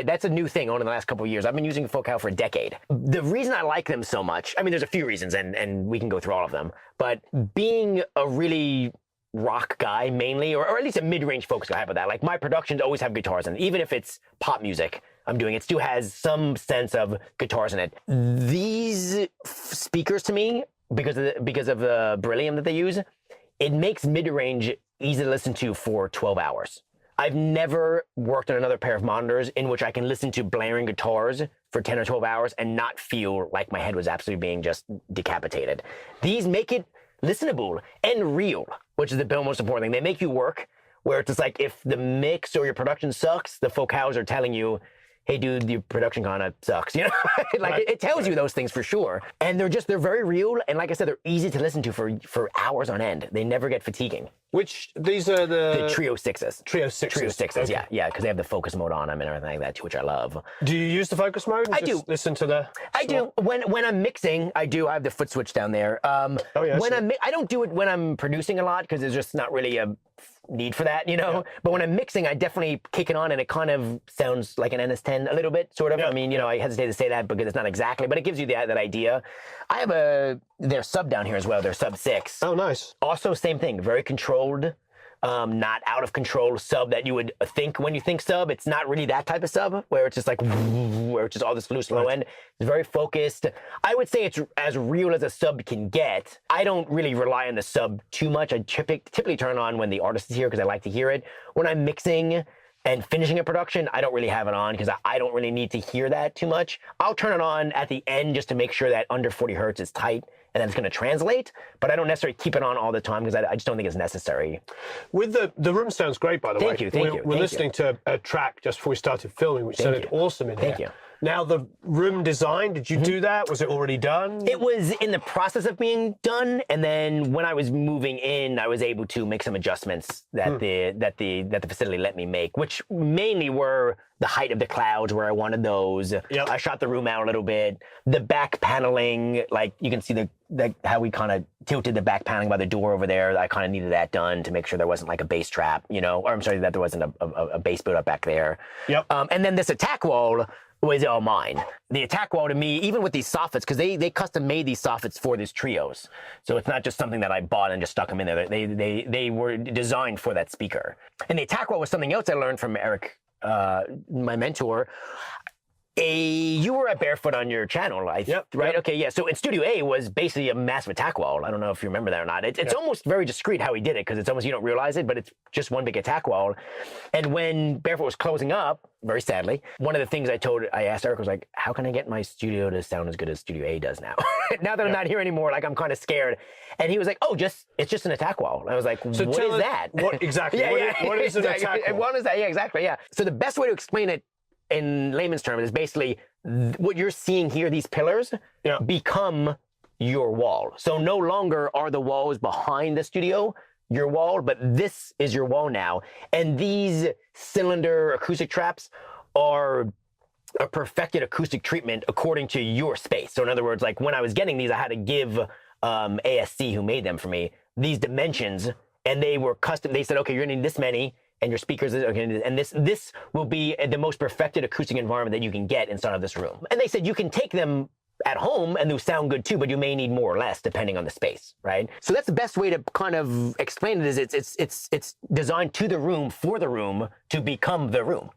Speaker 2: that's a new thing only in the last couple of years. I've been using Focal for a decade. The reason I like them so much, I mean, there's a few reasons, and we can go through all of them, but being a really rock guy mainly, or at least a mid-range focus guy, how about that? Like, my productions always have guitars in it. Even if it's pop music I'm doing, it still has some sense of guitars in it. These speakers to me, because of the beryllium that they use, it makes mid-range easy to listen to for 12 hours. I've never worked on another pair of monitors in which I can listen to blaring guitars for 10 or 12 hours and not feel like my head was absolutely being just decapitated. These make it listenable and real, which is the most important thing. They make you work, where it's just like if the mix or your production sucks, the vocals are telling you, hey dude, your production kind of sucks, you know? Like right. it tells you those things for sure. And they're very real. And like I said, they're easy to listen to for hours on end. They never get fatiguing.
Speaker 1: Which, these are the
Speaker 2: Trio 6s.
Speaker 1: Trio 6s.
Speaker 2: Trio 6s,
Speaker 1: okay.
Speaker 2: yeah, because they have the focus mode on them and everything like that too, which I love.
Speaker 1: Do you use the focus mode? And
Speaker 2: I
Speaker 1: just
Speaker 2: do.
Speaker 1: Listen to the...
Speaker 2: I do. When I'm mixing, I do. I have the foot switch down there.
Speaker 1: Oh, yeah,
Speaker 2: I don't do it when I'm producing a lot because there's just not really a need for that, you know?
Speaker 1: Yeah.
Speaker 2: But when I'm mixing, I definitely kick it on and it kind of sounds like an NS10 a little bit, sort of.
Speaker 1: Yeah.
Speaker 2: I mean, you know, I hesitate to say that because it's not exactly, but it gives you that idea. I have their sub down here as well, their sub 6.
Speaker 1: Oh, nice.
Speaker 2: Also, same thing, very controlled. Not out of control sub that you would think when you think sub. It's not really that type of sub where it's just like, where it's just all this loose low end. It's very focused. I would say it's as real as a sub can get. I don't really rely on the sub too much. I typically turn on when the artist is here because I like to hear it. When I'm mixing and finishing a production, I don't really have it on because I don't really need to hear that too much. I'll turn it on at the end just to make sure that under 40 hertz is tight and then it's going to translate, but I don't necessarily keep it on all the time because I just don't think it's necessary.
Speaker 1: With the room sounds great, by the way.
Speaker 2: Thank you.
Speaker 1: We're listening to a track just before we started filming, which sounded awesome in here.
Speaker 2: Thank you.
Speaker 1: Now, the room design, did you do that? Was it already done?
Speaker 2: It was in the process of being done, and then when I was moving in, I was able to make some adjustments that the facility let me make, which mainly were the height of the clouds where I wanted those.
Speaker 1: Yep.
Speaker 2: I shot the room out a little bit. The back paneling, like you can see how we kind of tilted the back paneling by the door over there. I kind of needed that done to make sure there wasn't like a bass trap, you know, or I'm sorry, that there wasn't a bass build up back there.
Speaker 1: Yep.
Speaker 2: And then this attack wall was all mine. The attack wall to me, even with these soffits, because they custom made these soffits for these trios. So it's not just something that I bought and just stuck them in there. They were designed for that speaker. And the attack wall was something else I learned from Eric, my mentor. You were at Barefoot on your channel, right?
Speaker 1: Yep.
Speaker 2: Okay, yeah. So in Studio A was basically a massive attack wall. I don't know if you remember that or not. It's almost very discreet how he did it because it's almost, you don't realize it, but it's just one big attack wall. And when Barefoot was closing up, very sadly, one of the things I asked Eric was like, how can I get my studio to sound as good as Studio A does now? Now that I'm not here anymore, like I'm kind of scared. And he was like, it's just an attack wall. And I was like, so what is that?
Speaker 1: What exactly? What is an attack wall?
Speaker 2: What is that? Yeah, exactly. Yeah. So the best way to explain it in layman's terms is basically what you're seeing here, these pillars become your wall. So no longer are the walls behind the studio your wall, but this is your wall now. And these cylinder acoustic traps are a perfected acoustic treatment according to your space. So in other words, like when I was getting these, I had to give ASC, who made them for me, these dimensions, and they were custom. They said, okay, you're gonna need this many, and your speakers, okay, and this will be the most perfected acoustic environment that you can get inside of this room. And they said you can take them at home and they'll sound good too, but you may need more or less depending on the space, right? So that's the best way to kind of explain it. Is it's designed to the room for the room to become the room,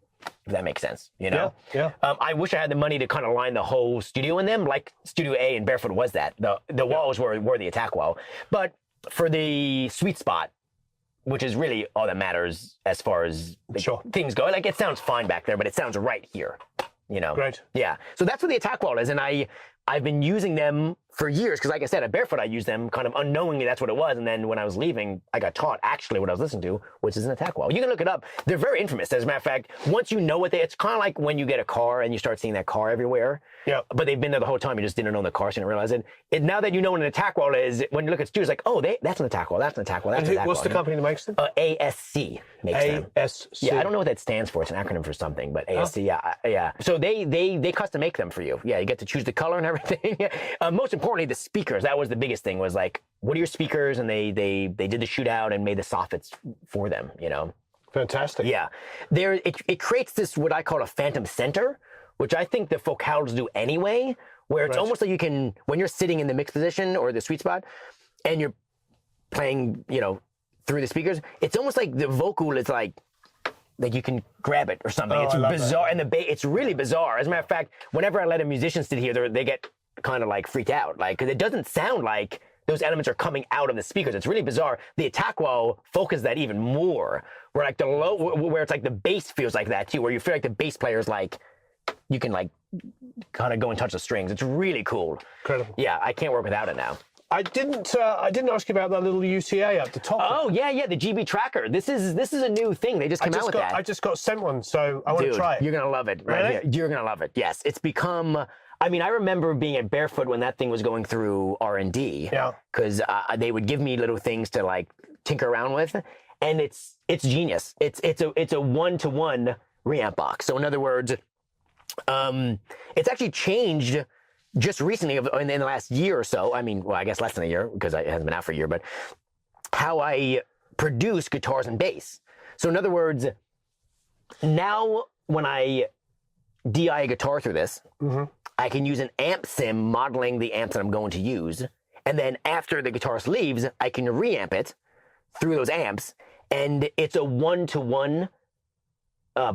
Speaker 2: if that makes sense, you know?
Speaker 1: Yeah.
Speaker 2: I wish I had the money to kind of line the whole studio in them, like Studio A and Barefoot was that. The walls were the attack wall, but for the sweet spot, which is really all that matters as far as things go. Like, it sounds fine back there, but it sounds right here, you know?
Speaker 1: Right.
Speaker 2: Yeah. So that's what the attack wall is. And I've been using them for years, because like I said, at Barefoot, I used them kind of unknowingly, that's what it was. And then when I was leaving, I got taught actually what I was listening to, which is an attack wall. You can look it up. They're very infamous. As a matter of fact, once you know what it's kind of like when you get a car and you start seeing that car everywhere. Yeah. But they've been there the whole time. You just didn't own the car, so you didn't realize it. Now that you know what an attack wall is, when you look at studios, like, oh, that's an attack wall. That's an attack wall. That's an attack wall.
Speaker 1: What's the company that makes them?
Speaker 2: ASC makes them.
Speaker 1: ASC.
Speaker 2: Yeah, I don't know what that stands for. It's an acronym for something, but ASC, yeah. So they custom make them for you. Yeah, you get to choose the color and everything. Most importantly, the speakers. That was the biggest thing, was like, what are your speakers? And they did the shootout and made the soffits for them, you know?
Speaker 1: Fantastic.
Speaker 2: Yeah. It creates this, what I call a phantom center, which I think the vocals do anyway, where it's almost like you can, when you're sitting in the mix position or the sweet spot and you're playing, you know, through the speakers, it's almost like the vocal is like you can grab it or something. It's bizarre. And it's really bizarre. As a matter of fact, whenever I let a musician sit here, they get kind of like freaked out, like, because it doesn't sound like those elements are coming out of the speakers. It's really bizarre. The attack wall focuses that even more, where like the low, where it's like the bass feels like that too, where you feel like the bass player's like, you can like kind of go and touch the strings. It's really cool.
Speaker 1: Incredible.
Speaker 2: Yeah, I can't work without it now.
Speaker 1: I didn't ask you about that little UCA at the top.
Speaker 2: Oh yeah, the GB tracker. This is a new thing. They just came out with that.
Speaker 1: I just got sent one, so I want to try it.
Speaker 2: You're gonna love it, right
Speaker 1: Really?
Speaker 2: here. You're gonna love it. Yes, it's become. I mean, I remember being at Barefoot when that thing was going through R&D.
Speaker 1: Yeah.
Speaker 2: Because they would give me little things to like tinker around with, and it's genius. It's a one-to-one reamp box. So in other words, it's actually changed just recently in the last year or so. I mean, well, I guess less than a year because it hasn't been out for a year, but how I produce guitars and bass. So in other words, now when I DI a guitar through this, I can use an amp sim modeling the amps that I'm going to use. And then after the guitarist leaves, I can reamp it through those amps. And it's a one-to-one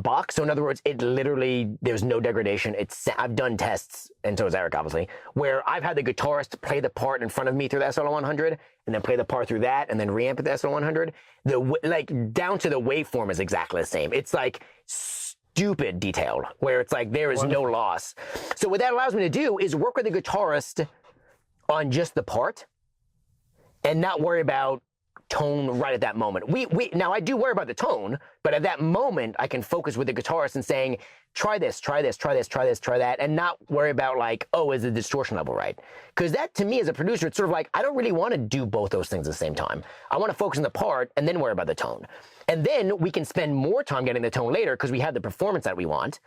Speaker 2: box. So in other words, it literally, there's no degradation. I've done tests, and so has Eric, obviously, where I've had the guitarist play the part in front of me through the SL100, and then play the part through that, and then reamp at the SL100. Like, down to the waveform is exactly the same. It's like stupid detailed, where it's like there is no loss. So what that allows me to do is work with the guitarist on just the part, and not worry about tone right at that moment. Now I do worry about the tone, but at that moment I can focus with the guitarist and saying, try this, try this, try this, try this, try that, and not worry about like, oh, is the distortion level right? Because that to me as a producer, it's sort of like, I don't really want to do both those things at the same time. I want to focus on the part and then worry about the tone. And then we can spend more time getting the tone later because we have the performance that we want,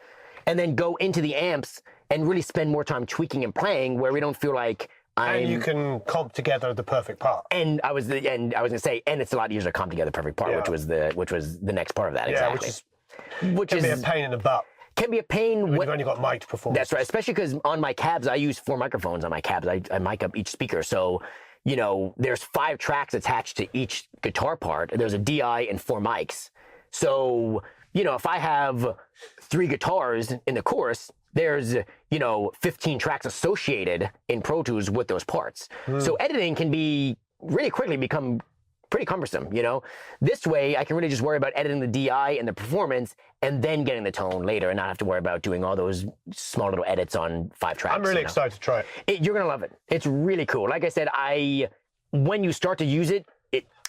Speaker 2: and then go into the amps and really spend more time tweaking and playing where we don't feel like
Speaker 1: and you can comp together the perfect part.
Speaker 2: And I was gonna say, and it's a lot easier to comp together the perfect part, which was the next part of that.
Speaker 1: Yeah,
Speaker 2: exactly. Which
Speaker 1: can
Speaker 2: is
Speaker 1: be a pain in the butt.
Speaker 2: Can be a pain
Speaker 1: when you've only got mic performance.
Speaker 2: That's right, especially because on my cabs I use 4 microphones on my cabs. I mic up each speaker, so you know there's 5 tracks attached to each guitar part. There's a DI and 4 mics. So you know if I have 3 guitars in the chorus, there's, 15 tracks associated in Pro Tools with those parts. So editing can really quickly become pretty cumbersome, This way, I can really just worry about editing the DI and the performance and then getting the tone later and not have to worry about doing all those small little edits on 5 tracks.
Speaker 1: I'm really excited to try it.
Speaker 2: You're going to love it. It's really cool. Like I said, when you start to use it,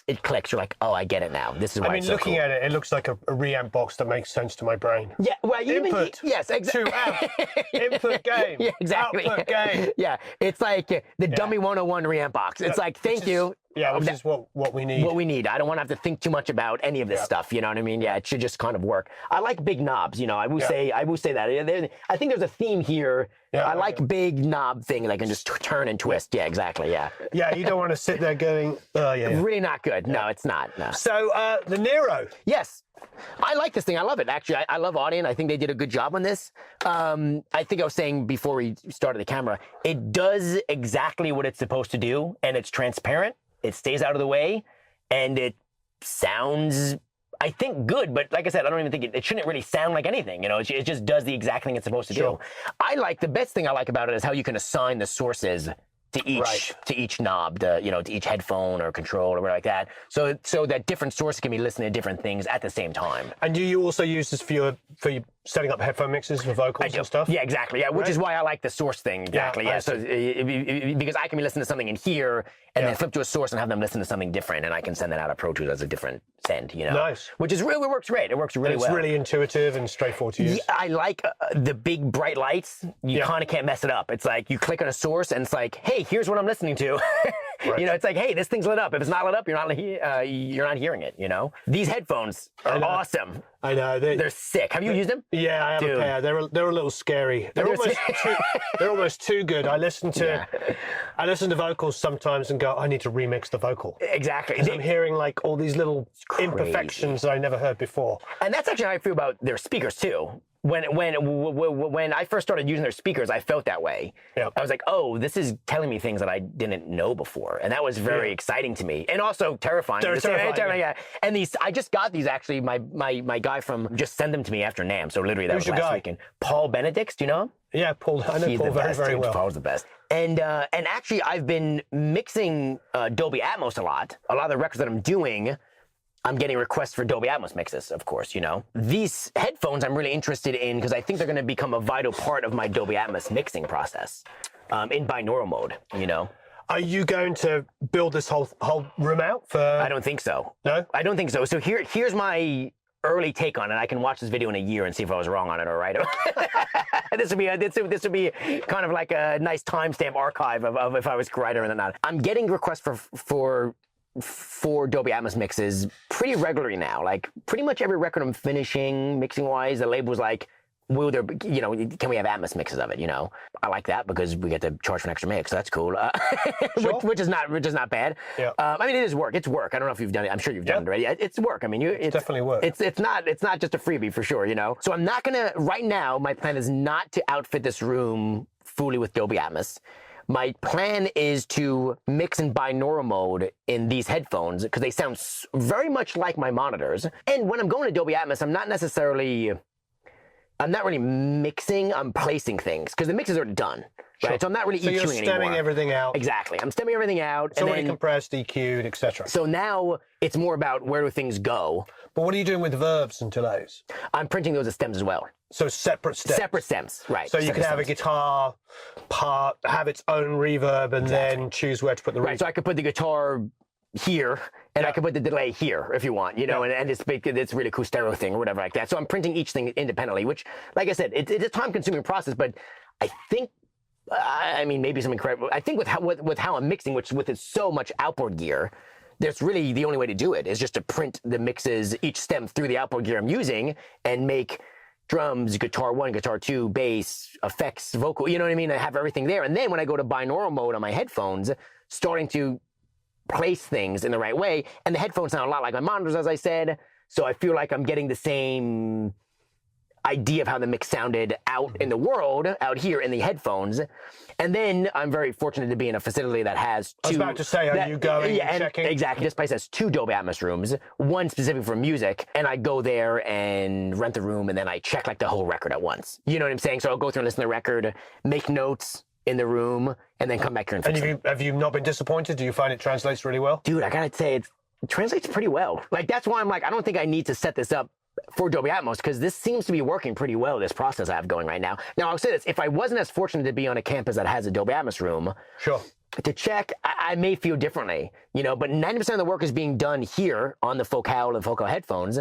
Speaker 2: it clicks. You're like, oh, I get it now. This is why it's so
Speaker 1: looking
Speaker 2: cool.
Speaker 1: at it, it looks like a reamp box that makes sense to my brain.
Speaker 2: Yeah, well,
Speaker 1: input.
Speaker 2: Yes, exactly.
Speaker 1: To amp. Input game.
Speaker 2: Yeah, exactly.
Speaker 1: Output game.
Speaker 2: Yeah, it's like the dummy 101 reamp box. It's like, thank you.
Speaker 1: Yeah, which is what we need.
Speaker 2: What we need. I don't want to have to think too much about any of this stuff. You know what I mean? Yeah, it should just kind of work. I like big knobs. I will say that. I think there's a theme here. Yeah, I like big knob thing that I can just turn and twist. Yeah, exactly. Yeah.
Speaker 1: Yeah, you don't want to sit there going, oh, yeah.
Speaker 2: Really not good. No, it's not. No.
Speaker 1: So, the Nero.
Speaker 2: Yes. I like this thing. I love it. Actually, I love Audien. I think they did a good job on this. I think I was saying before we started the camera, it does exactly what it's supposed to do, and it's transparent. It stays out of the way, and it sounds, I think, good. But like I said, I don't even think it shouldn't really sound like anything. It just does the exact thing it's supposed to do. The best thing I like about it is how you can assign the sources to each knob, to each headphone or control or whatever like that. So that different sources can be listening to different things at the same time. And
Speaker 1: do you also use this for your setting up headphone mixes for vocals and stuff?
Speaker 2: Yeah, exactly. Yeah, which is why I like the source thing. Exactly. Yeah. So because I can be listening to something in here and then flip to a source and have them listen to something different, and I can send that out of Pro Tools as a different send.
Speaker 1: Nice.
Speaker 2: Which is really works great. It works really well.
Speaker 1: It's really intuitive and straightforward to use.
Speaker 2: Yeah, I like the big bright lights. You kind of can't mess it up. It's like you click on a source and it's like, hey, here's what I'm listening to. Right. It's like, hey, this thing's lit up. If it's not lit up, you're not hearing it. These headphones are awesome.
Speaker 1: I know
Speaker 2: they're sick. Have you used them?
Speaker 1: Yeah, I have a pair. They're a little scary. They're almost too good. I listen to vocals sometimes and go, I need to remix the vocal.
Speaker 2: Exactly.
Speaker 1: I'm hearing like all these little imperfections that I never heard before.
Speaker 2: And that's actually how I feel about their speakers too. When I first started using their speakers, I felt that way. Yep. I was like, oh, this is telling me things that I didn't know before. And that was very exciting to me. And also terrifying. Terrifying. Yeah. And I just got these actually, my guy from just sent them to me after NAMM. So literally that was last weekend. Paul Benedicts, do you know him?
Speaker 1: Yeah, Paul. I know Paul very, very well.
Speaker 2: Paul's the best. And actually, I've been mixing Dolby Atmos a lot. A lot of the records that I'm doing, I'm getting requests for Dolby Atmos mixes, of course, you know. These headphones I'm really interested in because I think they're going to become a vital part of my Dolby Atmos mixing process in binaural mode, you know.
Speaker 1: Are you going to build this whole room out for?
Speaker 2: I don't think so.
Speaker 1: No?
Speaker 2: I don't think so. So here's my early take on it. I can watch this video in a year and see if I was wrong on it or right. This would be kind of like a nice timestamp archive of if I was right or not. I'm getting requests for Dolby Atmos mixes pretty regularly now. Like pretty much every record I'm finishing, mixing wise, the label's like, will there, you know, can we have Atmos mixes of it? You know, I like that because we get to charge for an extra mix. So that's cool.
Speaker 1: Sure.
Speaker 2: which is not bad.
Speaker 1: Yeah.
Speaker 2: I mean, it is work. It's work. I don't know if you've done it. I'm sure you've done it already. It's work. I mean, it's
Speaker 1: definitely work.
Speaker 2: It's not just a freebie for sure. You know. So I'm not gonna right now. My plan is not to outfit this room fully with Dolby Atmos. My plan is to mix in binaural mode in these headphones because they sound very much like my monitors. And when I'm going to Dolby Atmos, I'm not really mixing, I'm placing things because the mix is already done. Right?
Speaker 1: Sure.
Speaker 2: So I'm not really EQing anymore.
Speaker 1: So you're stemming everything out.
Speaker 2: Exactly. I'm stemming everything out.
Speaker 1: It's already compressed, EQ'd, etc.
Speaker 2: So now it's more about where do things go.
Speaker 1: But what are you doing with verbs and delays?
Speaker 2: I'm printing those as stems as well.
Speaker 1: So separate stems?
Speaker 2: Separate stems, right.
Speaker 1: So you can have a guitar part, have its own reverb, and then choose where to put the reverb.
Speaker 2: Right, so I could put the guitar here, and I could put the delay here if you want, you know, and it's really cool stereo thing or whatever like that. So I'm printing each thing independently, which, like I said, it's a time-consuming process, but I think, I mean, maybe some incredible, I think with how I'm mixing, which with so much outboard gear, that's really the only way to do it, is just to print the mixes, each stem through the outboard gear I'm using, and make drums, guitar 1, guitar 2, bass, effects, vocal, you know what I mean? I have everything there. And then when I go to binaural mode on my headphones, starting to place things in the right way, and the headphones sound a lot like my monitors, as I said, so I feel like I'm getting the same idea of how the mix sounded out in the world, out here in the headphones. And then I'm very fortunate to be in a facility that has two.
Speaker 1: I was about to say, are you going and checking?
Speaker 2: Exactly. This place has 2 Dolby Atmos rooms, one specific for music, and I go there and rent the room, and then I check like the whole record at once. You know what I'm saying? So I'll go through and listen to the record, make notes in the room, and then come back here and fix it.
Speaker 1: Have you not been disappointed? Do you find it translates really well?
Speaker 2: Dude, I gotta say, it translates pretty well. Like, that's why I'm like, I don't think I need to set this up for Dolby Atmos, because this seems to be working pretty well, this process I have going right now. Now, I'll say this, if I wasn't as fortunate to be on a campus that has a Dolby Atmos room,
Speaker 1: sure,
Speaker 2: to check, I may feel differently, you know, but 90% of the work is being done here on the Focal and Focal headphones,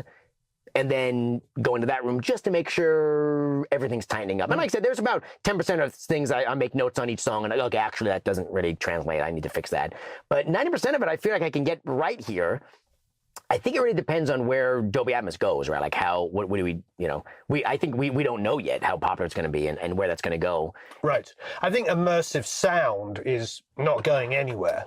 Speaker 2: and then go into that room just to make sure everything's tightening up. And like I said, there's about 10% of things I make notes on each song, and okay, actually that doesn't really translate, I need to fix that. But 90% of it I feel like I can get right here. I think it really depends on where Dolby Atmos goes, right? Like what do we, you know, I think we don't know yet how popular it's going to be and where that's going to go.
Speaker 1: Right. I think immersive sound is not going anywhere.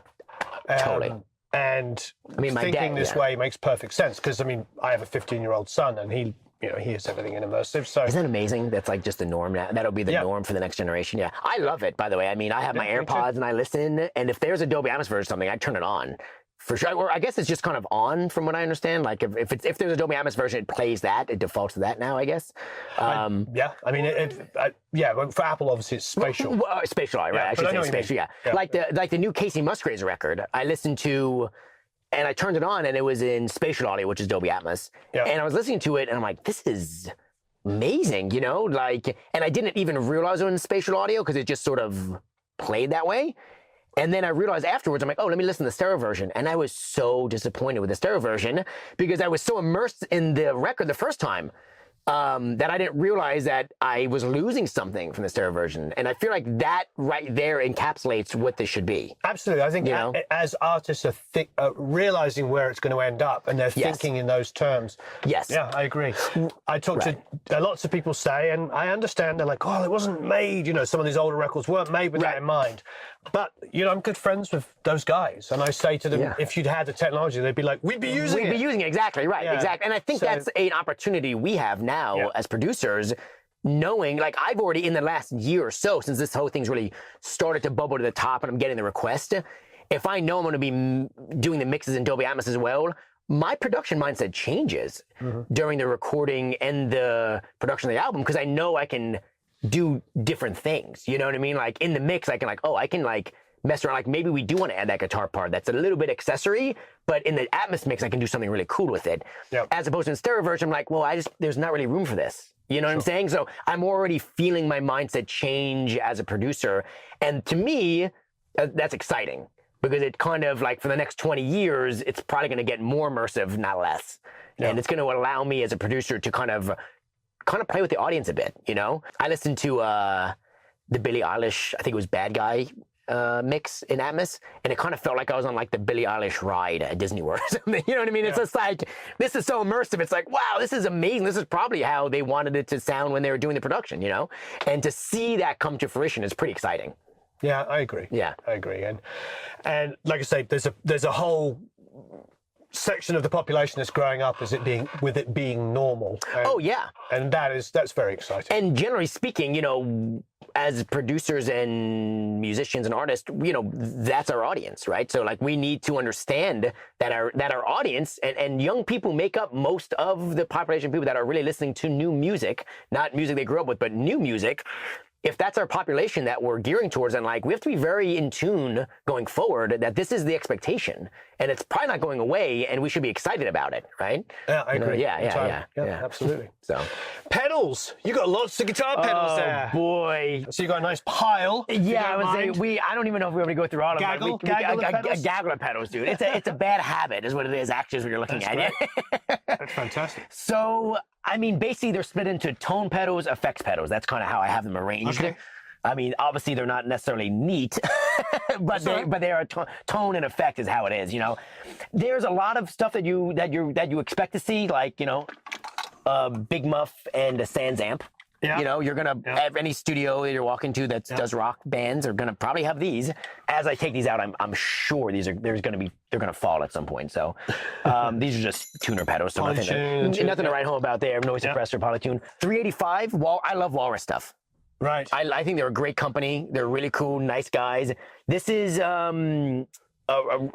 Speaker 2: Totally.
Speaker 1: And I mean, thinking this way makes perfect sense, because I mean, I have a 15-year-old son, and he hears everything in immersive. So
Speaker 2: isn't that amazing? That's like just the norm now. That'll be the norm for the next generation. Yeah, I love it. By the way, I mean, I have my AirPods and I listen, and if there's a Dolby Atmos version or something, I turn it on. For sure, or I guess it's just kind of on, from what I understand. Like if there's a Dolby Atmos version, it plays that. It defaults to that now, I guess.
Speaker 1: I mean, but for Apple, obviously, it's spatial.
Speaker 2: Well, spatial, right? I should say spatial. Yeah. Like the new Casey Musgraves record, I listened to, and I turned it on, and it was in spatial audio, which is Dolby Atmos. Yeah. And I was listening to it, and I'm like, this is amazing, you know? Like, and I didn't even realize it was in spatial audio because it just sort of played that way. And then I realized afterwards, I'm like, oh, let me listen to the stereo version. And I was so disappointed with the stereo version because I was so immersed in the record the first time that I didn't realize that I was losing something from the stereo version. And I feel like that right there encapsulates what this should be.
Speaker 1: Absolutely. I think as artists are realizing where it's going to end up, and they're thinking in those terms. Yes. Yeah, I agree. I talk to lots of people say, and I understand, they're like, oh, it wasn't made, you know, some of these older records weren't made with that in mind. But, you know, I'm good friends with those guys, and I say to them, if you'd had the technology, they'd be like, we'd be using it,
Speaker 2: exactly, right, exactly. And I think that's an opportunity we have now as producers, knowing, like, I've already, in the last year or so, since this whole thing's really started to bubble to the top and I'm getting the request, if I know I'm going to be doing the mixes in Dolby Atmos as well, my production mindset changes during the recording and the production of the album, because I know I can do different things. You know what I mean? Like in the mix, I can like mess around. Like maybe we do want to add that guitar part that's a little bit accessory, but in the Atmos mix, I can do something really cool with it. Yep. As opposed to in stereo version, I'm like, well, there's not really room for this. You know what I'm saying? So I'm already feeling my mindset change as a producer. And to me, that's exciting because it kind of like for the next 20 years, it's probably going to get more immersive, not less. Yeah. And it's going to allow me as a producer to kind of play with the audience a bit, you know? I listened to the Billie Eilish, I think it was Bad Guy mix in Atmos, and it kind of felt like I was on like the Billie Eilish ride at Disney World or something. You know what I mean? Yeah. It's just like, this is so immersive. It's like, wow, this is amazing. This is probably how they wanted it to sound when they were doing the production, you know? And to see that come to fruition is pretty exciting.
Speaker 1: Yeah, I agree.
Speaker 2: Yeah.
Speaker 1: I agree. And like I say, there's a whole section of the population that's growing up with it being normal. And that's very exciting.
Speaker 2: And generally speaking, you know, as producers and musicians and artists, you know, that's our audience, right? So like we need to understand that our audience and young people make up most of the population of people that are really listening to new music, not music they grew up with, but new music. If that's our population that we're gearing towards, and like we have to be very in tune going forward that this is the expectation and it's probably not going away and we should be excited about it, right?
Speaker 1: Yeah, I agree.
Speaker 2: Yeah,
Speaker 1: absolutely.
Speaker 2: So
Speaker 1: pedals, you got lots of guitar pedals there.
Speaker 2: Oh boy.
Speaker 1: So you got a nice pile.
Speaker 2: Yeah, I would say I don't even know if we're going to go through all of them.
Speaker 1: A
Speaker 2: gaggle of pedals, dude. It's a bad habit is what it is actually is what you're looking at.
Speaker 1: Yeah. That's fantastic.
Speaker 2: So I mean, basically, they're split into tone pedals, effects pedals. That's kind of how I have them arranged. Okay. I mean, obviously, they're not necessarily neat, but they are tone and effect is how it is. You know, there's a lot of stuff that you expect to see, like a Big Muff and a Sans amp. Yeah. You know, you're going to have any studio that you're walking to that does rock bands are going to probably have these. As I take these out, I'm sure they're going to fall at some point. So these are just tuner pedals. So nothing to write home about there. Noise suppressor, polytune. 385, I love Walrus stuff.
Speaker 1: Right.
Speaker 2: I think they're a great company. They're really cool, nice guys. This is a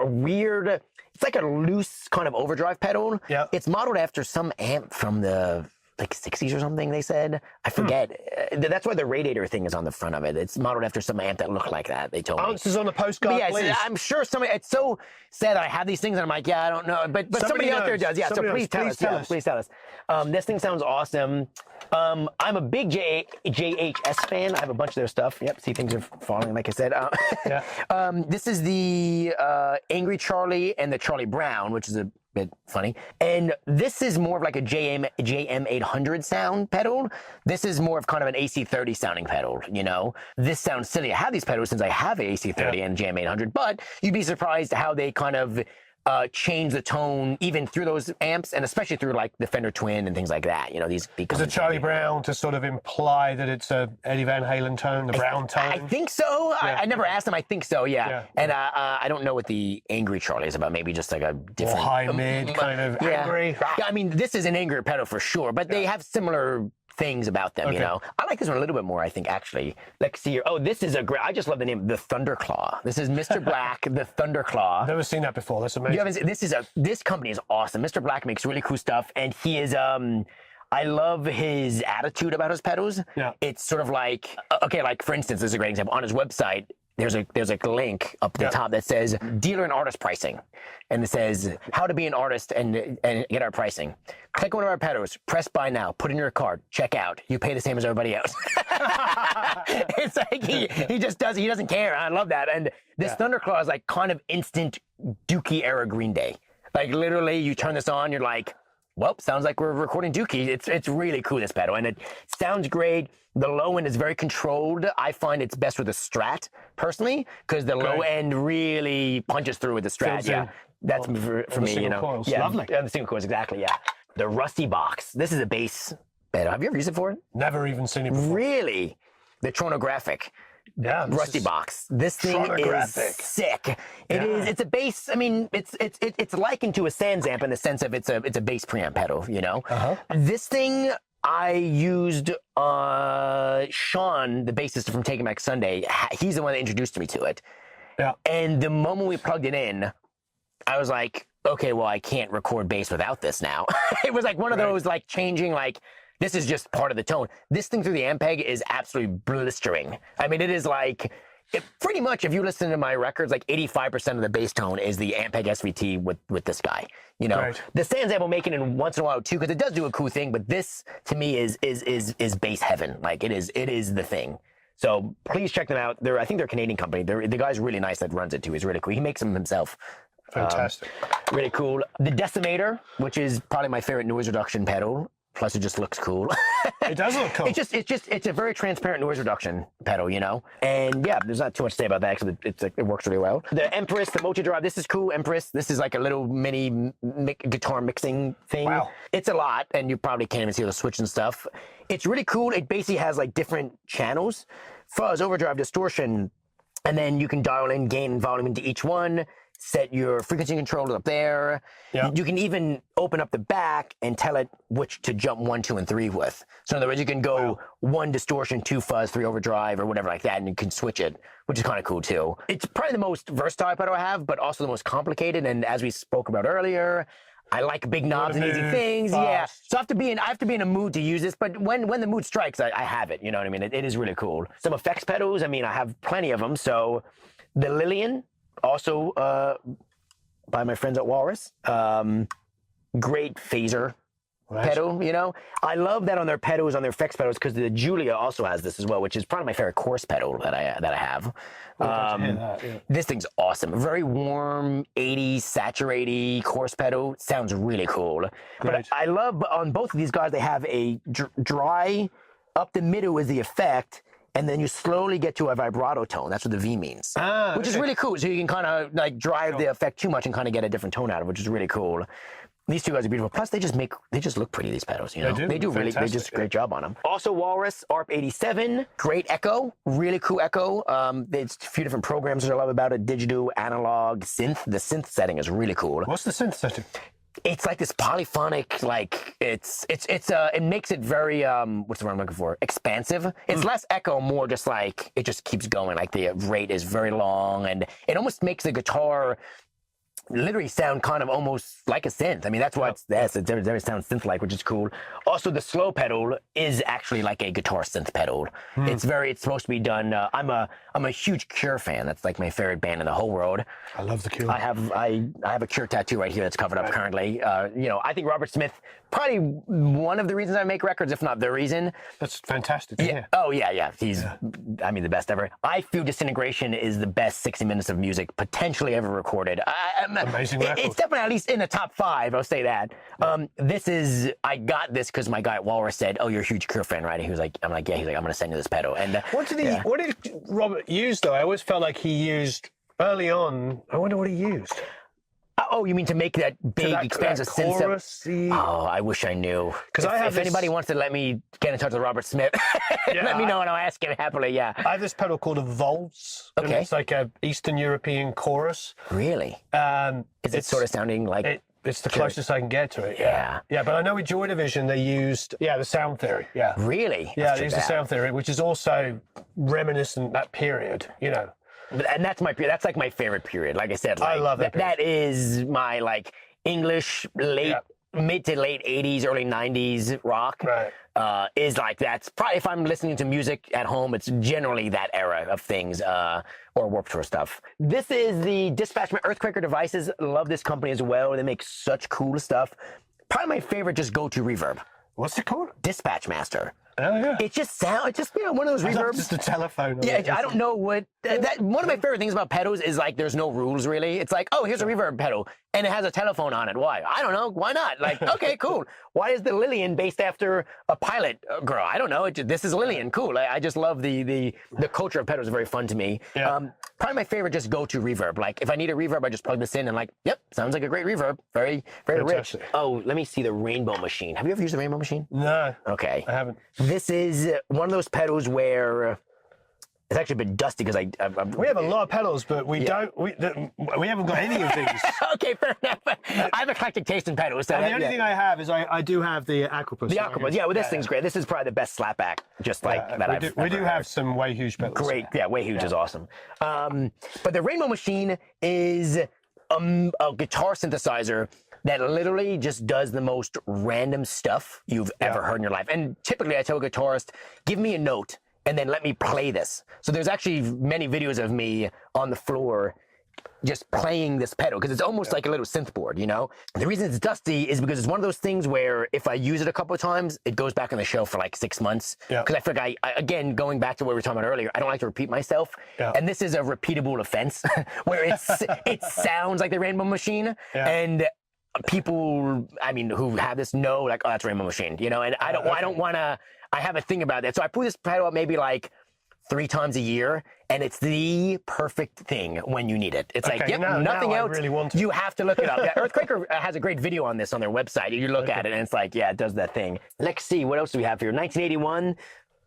Speaker 2: weird, it's like a loose kind of overdrive pedal. Yeah. It's modeled after some amp from the 60s or something, they said. I forget. That's why the radiator thing is on the front of it. It's modeled after some amp that looked like that, they told me.
Speaker 1: Ounces on a postcard, please.
Speaker 2: I'm sure somebody, it's so sad that I have these things and I'm like, I don't know. But somebody out there does. Yeah, so please tell us. Please tell us. This thing sounds awesome. I'm a big JHS fan. I have a bunch of their stuff. Yep, see, things are falling, like I said. This is the Angry Charlie and the Charlie Brown, which is a bit funny. And this is more of like a JM 800 sound pedal. This is more of kind of an AC30 sounding pedal, you know? This sounds silly. I have these pedals since I have an AC30 and JM 800, but you'd be surprised how they kind of change the tone even through those amps, and especially through like the Fender Twin and things like that. You know, these
Speaker 1: become a Charlie Brown to sort of imply that it's a Eddie Van Halen tone, the Brown tone.
Speaker 2: I think so. Yeah. I never asked him. I think so. Yeah. And I don't know what the Angry Charlie is about. Maybe just like a different
Speaker 1: high mid kind of angry.
Speaker 2: Yeah, I mean, this is an angry pedal for sure, but they have similar things about them, you know. I like this one a little bit more, I think, actually. Let's see here. Oh, this is a great, I just love the name, the Thunderclaw. This is Mr. Black, the Thunderclaw.
Speaker 1: Never seen that before. That's amazing.
Speaker 2: This company is awesome. Mr. Black makes really cool stuff, and he is, I love his attitude about his pedals. Yeah. It's sort of like, okay, like for instance, this is a great example. On his website, there's a link up at the top that says dealer and artist pricing. And it says how to be an artist and get our pricing. Click one of our pedals, press buy now, put in your card, check out. You pay the same as everybody else. It's like he just does, he doesn't care. I love that. And this Thunderclaw is like kind of instant Dookie era Green Day. Like literally you turn this on, you're like, well, sounds like we're recording Dookie. It's really cool, this pedal, and it sounds great. The low end is very controlled. I find it's best with a Strat, personally, because the low end really punches through with the Strat. Yeah, that's for me, you know.
Speaker 1: Coils.
Speaker 2: Yeah,
Speaker 1: lovely.
Speaker 2: Yeah, the single coils, exactly, yeah. The Rusty Box. This is a bass pedal. Have you ever used it before?
Speaker 1: Never even seen it before.
Speaker 2: Really? The Tronographic.
Speaker 1: Yeah,
Speaker 2: Rusty Box. This thing is sick. It's a bass. I mean, it's likened to a Sans amp in the sense of it's a bass preamp pedal. You know, this thing I used. Sean, the bassist from Taking Back Sunday, he's the one that introduced me to it. Yeah. And the moment we plugged it in, I was like, okay, well, I can't record bass without this now. It was like one of those like changing like This is just part of the tone. This thing through the Ampeg is absolutely blistering. I mean, it is like, pretty much, if you listen to my records, like 85% of the bass tone is the Ampeg SVT with this guy. You know,
Speaker 1: Right.
Speaker 2: the Sans Amp will make it in once in a while too, because it does do a cool thing. But this, to me, is bass heaven. Like it is the thing. So please check them out. I think they're a Canadian company. The guy's really nice that runs it too. He's really cool. He makes them himself.
Speaker 1: Fantastic.
Speaker 2: Really cool. The Decimator, which is probably my favorite noise reduction pedal. Plus, it just looks cool.
Speaker 1: It does look cool.
Speaker 2: It's a very transparent noise reduction pedal, you know? And yeah, there's not too much to say about that because it works really well. The Empress, the Mocha Drive, this is cool. Empress, this is like a little mini guitar mixing thing.
Speaker 1: Wow.
Speaker 2: It's a lot, and you probably can't even see the switch and stuff. It's really cool. It basically has like different channels, fuzz, overdrive, distortion, and then you can dial in gain and volume into each one. Set your frequency controller up there.
Speaker 1: Yeah.
Speaker 2: You can even open up the back and tell it which to jump 1, 2, and 3 with. So in other words, you can go 1 distortion, 2 fuzz, 3 overdrive, or whatever like that, and you can switch it, which is kind of cool too. It's probably the most versatile pedal I have, but also the most complicated. And as we spoke about earlier, I like big knobs and easy things.
Speaker 1: Fast.
Speaker 2: Yeah. So I have to be in a mood to use this, but when the mood strikes, I have it. You know what I mean? It is really cool. Some effects pedals, I mean, I have plenty of them. So the Lillian, also by my friends at Walrus. Great phaser pedal, you know. I love that on their pedals, on their effects pedals, because the Julia also has this as well, which is probably my favorite chorus pedal that I have. This thing's awesome. Very warm, 80s, saturated chorus pedal. Sounds really cool. But I love, on both of these guys, they have a dry, up the middle is the effect, and then you slowly get to a vibrato tone. That's what the V means, which is really cool. So you can kind of like drive the effect too much and kind of get a different tone out of it, which is really cool. These two guys are beautiful. Plus, they just look pretty. These pedals, you know, they do really. They just a great job on them. Also, Walrus ARP 87, great echo, really cool echo. It's a few different programs that I love about it: digital, analog, synth. The synth setting is really cool.
Speaker 1: What's the synth setting?
Speaker 2: It's like this polyphonic, like it makes it very what's the word I'm looking for? Expansive. It's less echo, more just like it just keeps going. Like the rate is very long, and it almost makes the guitar literally sound kind of almost like a synth. I mean, that's what it sounds synth-like, which is cool. Also, the slow pedal is actually like a guitar synth pedal. It's supposed to be done. I'm a huge Cure fan. That's like my favorite band in the whole world.
Speaker 1: I love the Cure.
Speaker 2: I have a Cure tattoo right here that's covered up currently. You know, I think Robert Smith, probably one of the reasons I make records, if not the reason.
Speaker 1: That's fantastic.
Speaker 2: Yeah. Oh yeah. He's, I mean, the best ever. I feel Disintegration is the best 60 minutes of music potentially ever recorded.
Speaker 1: Amazing record.
Speaker 2: It's definitely at least in the top 5. I'll say that. I got this because my guy at Walrus said, "Oh, you're a huge Cure fan, right?" And he was like, "I'm like, yeah." He's like, "I'm gonna send you this pedal." And
Speaker 1: what did Robert use though? I always felt like he used early on. I wonder what he used.
Speaker 2: Oh, you mean to make that big, expansive synth? Oh, I wish I knew. Because if anybody wants to let me get in touch with Robert Smith, let me know and I'll ask him happily. Yeah.
Speaker 1: I have this pedal called a Volts. Okay. And it's like a Eastern European chorus.
Speaker 2: Really? Is it sort of sounding like?
Speaker 1: It's the closest I can get to it. Yeah. But I know with Joy Division they used the Sound Theory. Yeah.
Speaker 2: Really?
Speaker 1: Yeah, they used the Sound Theory, which is also reminiscent that period. You know.
Speaker 2: And that's my period. That's like my favorite period. Like I said, like,
Speaker 1: I love that.
Speaker 2: That is my like English mid to late 80s, early 90s rock.
Speaker 1: Right.
Speaker 2: Is like that's probably, if I'm listening to music at home, it's generally that era of things, or Warped Tour stuff. This is the Dispatchmaster Earthquaker Devices. Love this company as well. They make such cool stuff. Probably my favorite just go-to reverb.
Speaker 1: What's it called?
Speaker 2: Dispatchmaster.
Speaker 1: Oh yeah.
Speaker 2: It just sounds, one of those reverbs.
Speaker 1: Just a telephone.
Speaker 2: Yeah, I don't know what. One of my favorite things about pedals is like there's no rules really. It's like, oh, here's a reverb pedal and it has a telephone on it. Why? I don't know. Why not? Like, okay, cool. Why is the Lillian based after a pilot girl? I don't know. This is Lillian. Cool. I just love the culture of pedals. Is very fun to me. Yeah. Probably my favorite just go-to reverb. Like if I need a reverb, I just plug this in and like, yep, sounds like a great reverb. Very, very rich. Oh, let me see the Rainbow Machine. Have you ever used the Rainbow Machine?
Speaker 1: No.
Speaker 2: Okay.
Speaker 1: I haven't.
Speaker 2: This is one of those pedals where it's actually been dusty because
Speaker 1: we have a lot of pedals, but we haven't got any of these.
Speaker 2: Okay, fair enough. I have eclectic taste in pedals. So
Speaker 1: and the only thing I have is I do have the Aquapus.
Speaker 2: The Aquapus, well, this thing's great. This is probably the best slapback, just like that.
Speaker 1: We do have some Way Huge pedals.
Speaker 2: Great, Way Huge is awesome. But the Rainbow Machine is a guitar synthesizer that literally just does the most random stuff you've ever heard in your life. And typically I tell a guitarist, give me a note and then let me play this. So there's actually many videos of me on the floor just playing this pedal, because it's almost like a little synth board, you know? The reason it's dusty is because it's one of those things where if I use it a couple of times, it goes back on the shelf for like 6 months. Because I feel like again, going back to what we were talking about earlier, I don't like to repeat myself. And this is a repeatable offense where it sounds like the Rainbow Machine. And people, I mean, who have this know like, oh, that's Rainbow Machine, you know? And I don't want to, I have a thing about that. So I put this pedal up maybe like 3 times a year, and it's the perfect thing when you need it. It's like, yep, nothing else.
Speaker 1: Really
Speaker 2: you have to look it up. Yeah, Earthquaker has a great video on this on their website. You look at it, and it's like, yeah, it does that thing. Let's see, what else do we have here? 1981.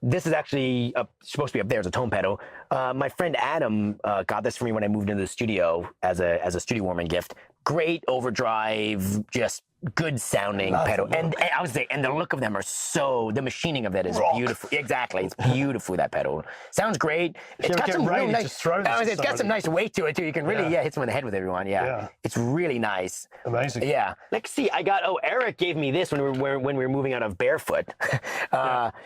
Speaker 2: This is actually supposed to be up there as a tone pedal. My friend Adam got this for me when I moved into the studio as a studio warming gift. Great overdrive, just good sounding pedal. And I would say, and the look of them are so, the machining of it is beautiful. Exactly, it's beautiful, that pedal. Sounds great. It's got some real nice, it's got some nice weight to it too. You can really hit someone in the head with everyone. It's really nice.
Speaker 1: Amazing.
Speaker 2: Yeah. Let's see, Eric gave me this when we were moving out of Barefoot.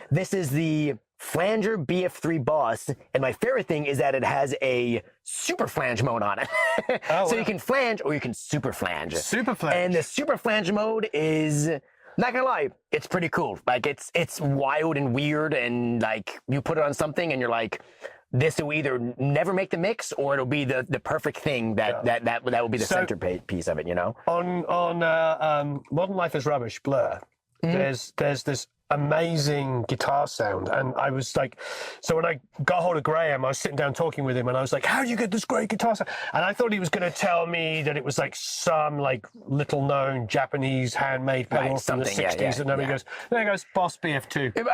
Speaker 2: This is the Flanger BF3 Boss, and my favorite thing is that it has a super flange mode on it. So you can flange or you can super flange.
Speaker 1: Super flange.
Speaker 2: And the super flange mode is, not gonna lie, it's pretty cool. Like it's wild and weird, and like you put it on something and you're like, this will either never make the mix or it'll be the perfect thing that will be the centerpiece of it, you know?
Speaker 1: On Modern Life is Rubbish, Blur, there's this amazing guitar sound, and I was like, so when I got hold of Graham, I was sitting down talking with him, and I was like, how do you get this great guitar sound? And I thought he was going to tell me that it was like some like little known Japanese handmade pedal from the 60s, and then he goes, there he goes, Boss BF2. And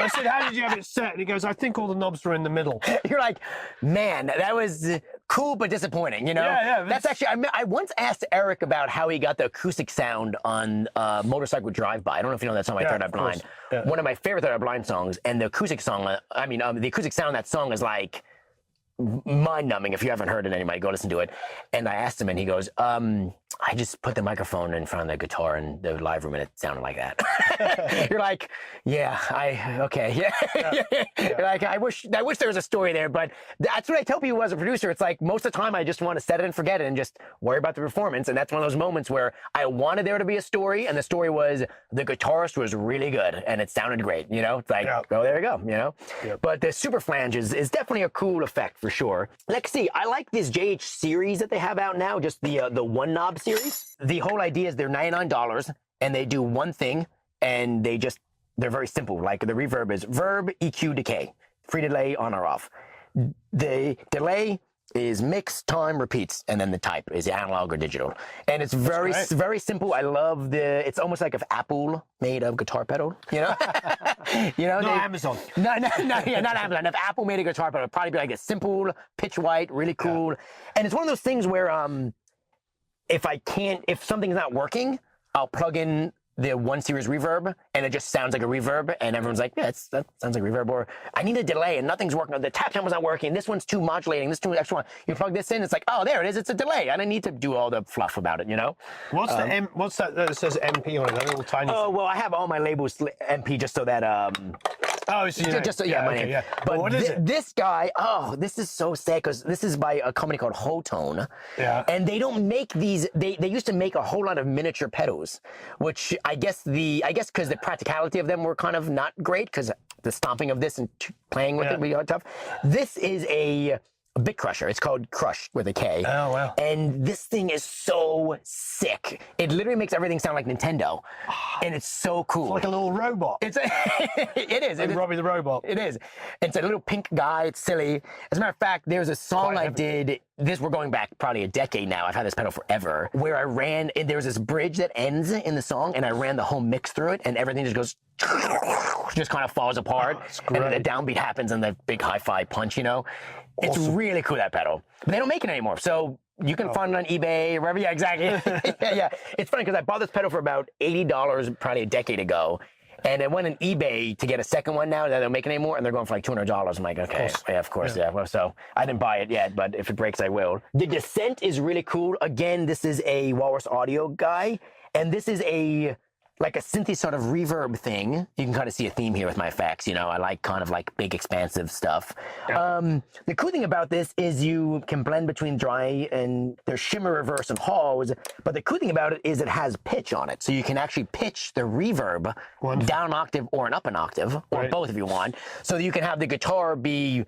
Speaker 1: I said, how did you have it set? And he goes, I think all the knobs were in the middle.
Speaker 2: You're like, man, that was cool but disappointing, you know? That's actually, I once asked Eric about how he got the acoustic sound on Motorcycle Drive-By. I don't know if you know that song by Third Eye Blind. One of my favorite Third Eye Blind songs, and the acoustic song, the acoustic sound of that song is like mind-numbing. If you haven't heard it, anybody go listen to it. And I asked him, and he goes, I just put the microphone in front of the guitar in the live room, and it sounded like that. You're like, You're like, I wish there was a story there, but that's what I tell people as a producer. It's like, most of the time I just want to set it and forget it and just worry about the performance. And that's one of those moments where I wanted there to be a story, and the story was the guitarist was really good and it sounded great, you know? It's like, oh, there you go, you know? But the super flange is definitely a cool effect for sure. Let's see, I like this JH series that they have out now, just the one knob series. The whole idea is they're $99 and they do one thing, and they're very simple. Like the reverb is verb, EQ, decay, free delay, on or off. The delay is mix, time, repeats, and then the type is analog or digital. And it's very simple. I love it's almost like if Apple made a guitar pedal, you know?
Speaker 1: Not Amazon.
Speaker 2: No, not Amazon. If Apple made a guitar pedal, it'd probably be like a simple, pitch white, really cool. And it's one of those things where if something's not working, I'll plug in the 1 series reverb, and it just sounds like a reverb, and everyone's like, yeah, that sounds like reverb. Or I need a delay and nothing's working. The tap tempo's not working. This one's too modulating. This too extra. You plug this in, it's like, oh, there it is. It's a delay. I don't need to do all the fluff about it, you know?
Speaker 1: What's that says MP on it? That little tiny thing?
Speaker 2: Well, I have all my labels MP just so that my name. But what is it? This guy, this is so sad, because this is by a company called Hotone. And they don't make these. They used to make a whole lot of miniature pedals, which I guess because the practicality of them were kind of not great, because the stomping of this and playing with it would be tough. This is a bit crusher. It's called Crush with a K.
Speaker 1: Oh, wow.
Speaker 2: And this thing is so sick. It literally makes everything sound like Nintendo. And it's so cool.
Speaker 1: It's like a little robot.
Speaker 2: It is.
Speaker 1: Like Robbie the Robot.
Speaker 2: It is. It's a little pink guy. It's silly. As a matter of fact, there's a song I did. We're going back probably a decade now. I've had this pedal forever. Where I ran, and there's this bridge that ends in the song, and I ran the whole mix through it, and everything just goes, just kind of falls apart. And then the downbeat happens and the big hi-fi punch, you know? It's really cool, that pedal. But they don't make it anymore. So you can find it on eBay, wherever. Yeah, exactly. It's funny because I bought this pedal for about $80 probably a decade ago. And I went on eBay to get a second one now that they don't make it anymore, and they're going for like $200. I'm like, okay, of course. Well, so I didn't buy it yet, but if it breaks, I will. The Descent is really cool. Again, this is a Walrus Audio guy, and this is like a synthy sort of reverb thing. You can kind of see a theme here with my effects. You know, I like kind of like big expansive stuff. Yeah. The cool thing about this is you can blend between dry and there's shimmer, reverse, and halls. But the cool thing about it is it has pitch on it. So you can actually pitch the reverb down an octave or an up an octave, or both if you want. So that you can have the guitar be,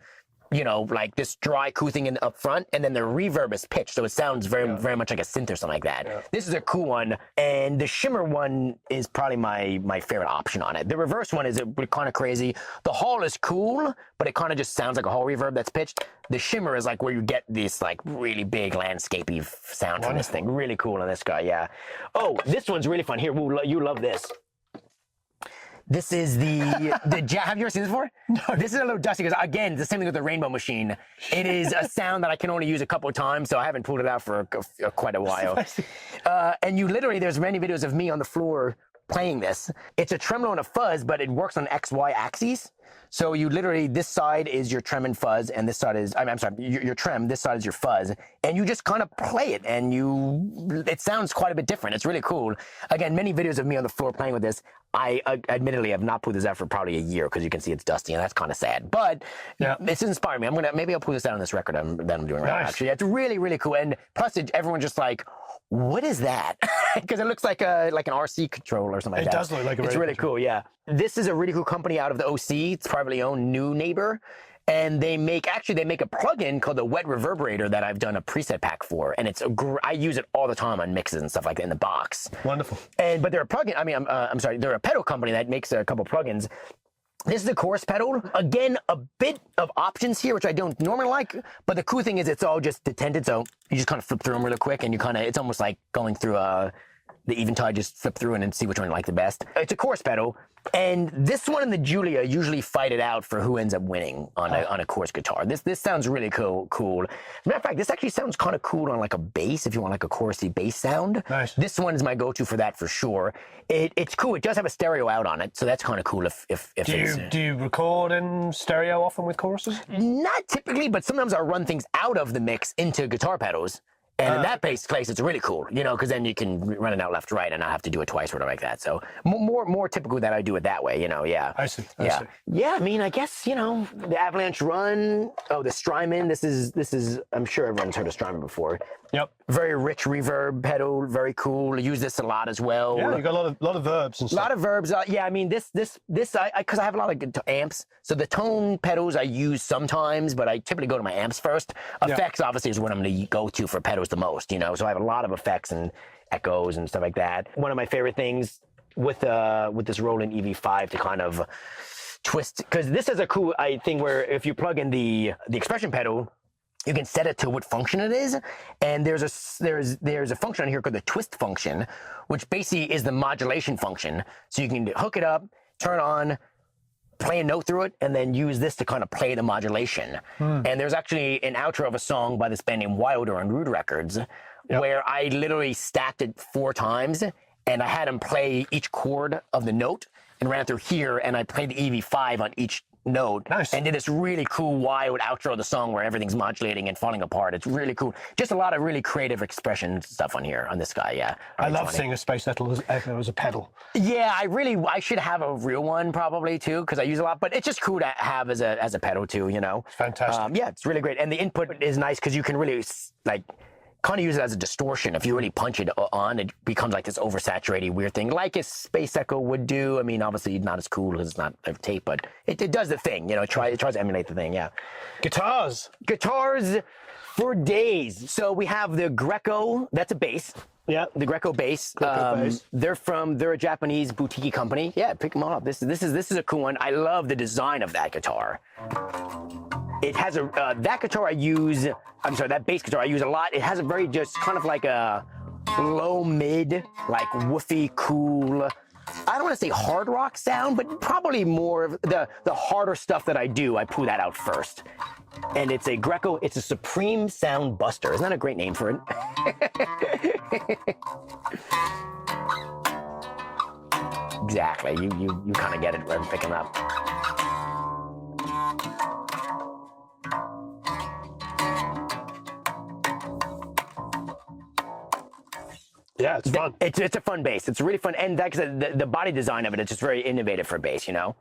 Speaker 2: you know, like this dry cool thing in up front, and then the reverb is pitched, so it sounds very much like a synth or something like that. Yeah. This is a cool one, and the shimmer one is probably my favorite option on it. The reverse one is kind of crazy. The hall is cool, but it kind of just sounds like a hall reverb that's pitched. The shimmer is like where you get this like really big landscapey sound from this thing. Really cool on this guy, yeah. Oh, this one's really fun. Here, you love this. This is the have you ever seen this before? No. This is a little dusty because, again, the same thing with the Rainbow Machine. It is a sound that I can only use a couple of times, so I haven't pulled it out for quite a while. And you literally, there's many videos of me on the floor playing this. It's a tremolo and a fuzz, but it works on XY axes. So you literally, this side is your trem and fuzz, and this side is, I'm sorry, your trem, this side is your fuzz, and you just kind of play it, and it sounds quite a bit different. It's really cool. Again, many videos of me on the floor playing with this. I admittedly have not put this out for probably a year because you can see it's dusty, and that's kind of sad. But it's inspired me. Maybe I'll put this out on this record that I'm doing right now. Actually, it's really, really cool. And plus, everyone's just like, what is that? Because it looks like an RC control or something like that. It does look like a radio. It's really cool, yeah. This is a really cool company out of the OC. It's privately owned, New Neighbor. And they make a plugin called the Wet Reverberator that I've done a preset pack for, and I use it all the time on mixes and stuff like that in the box. Wonderful. But they're a plugin. I mean, I'm sorry, they're a pedal company that makes a couple plugins. This is the chorus pedal. Again, a bit of options here, which I don't normally like, but the cool thing is it's all just detented, so you just kind of flip through them really quick, and it's almost like going through the Eventide, just flip through and see which one you like the best. It's a chorus pedal, and this one and the Julia usually fight it out for who ends up winning on a chorus guitar. This sounds really cool. As a matter of fact, this actually sounds kind of cool on like a bass, if you want like a chorusy bass sound. Nice. This one is my go-to for that for sure. It's cool. It does have a stereo out on it, so that's kind of cool. Do you record in stereo often with choruses? Not typically, but sometimes I'll run things out of the mix into guitar pedals. And in that case, it's really cool, because then you can run it out left, right, and not have to do it twice or whatever like that. So more typical that I do it that way, yeah. I see. Yeah, I mean, I guess, the Avalanche Run, the Strymon, this is, I'm sure everyone's heard of Strymon before. Yep. Very rich reverb pedal, very cool. I use this a lot as well. Yeah, you got a lot of verbs and stuff. A lot of verbs. Yeah, I mean, this, because I have a lot of amps, so the tone pedals I use sometimes, but I typically go to my amps first. Effects, obviously, is what I'm going to go to for pedals the most, so I have a lot of effects and echoes and stuff like that. One of my favorite things with this Roland EV5 to kind of twist, because this is a cool thing where if you plug in the expression pedal, you can set it to what function it is, and there's a function on here called the twist function, which basically is the modulation function. So you can hook it up, turn on, play a note through it, and then use this to kind of play the modulation. And there's actually an outro of a song by this band named Wilder on Rude Records, where I literally stacked it 4 times, and I had him play each chord of the note and ran it through here, and I played the EV5 on each note. Nice. And did this really cool wild outro of the song where everything's modulating and falling apart. It's really cool. Just a lot of really creative expression stuff on here on this guy. Yeah, I love seeing a space echo as a pedal. Yeah, I should have a real one probably too, because I use a lot, but it's just cool to have as a pedal too, It's fantastic. Yeah, it's really great, and the input is nice because you can really kind of use it as a distortion. If you really punch it on, it becomes like this oversaturated weird thing, like a space echo would do. I mean, obviously not as cool because it's not a tape, but it does the thing, It tries to emulate the thing, yeah. Guitars for days. So we have the Greco, that's a bass. Yeah, the Greco bass. They're a Japanese boutique company. Yeah, pick them all up. This is a cool one. I love the design of that guitar. It has that guitar I use. I'm sorry, that bass guitar I use a lot. It has a very just kind of like a low mid, like woofy, cool. I don't want to say hard rock sound, but probably more of the harder stuff that I do. I pull that out first. And it's a Greco. It's a Supreme Sound Buster. Isn't that a great name for it? exactly. You kind of get it when picking up.
Speaker 1: Yeah, it's fun.
Speaker 2: It's a fun bass. It's really fun, and like I said, the body design of it, it's just very innovative for bass, you know.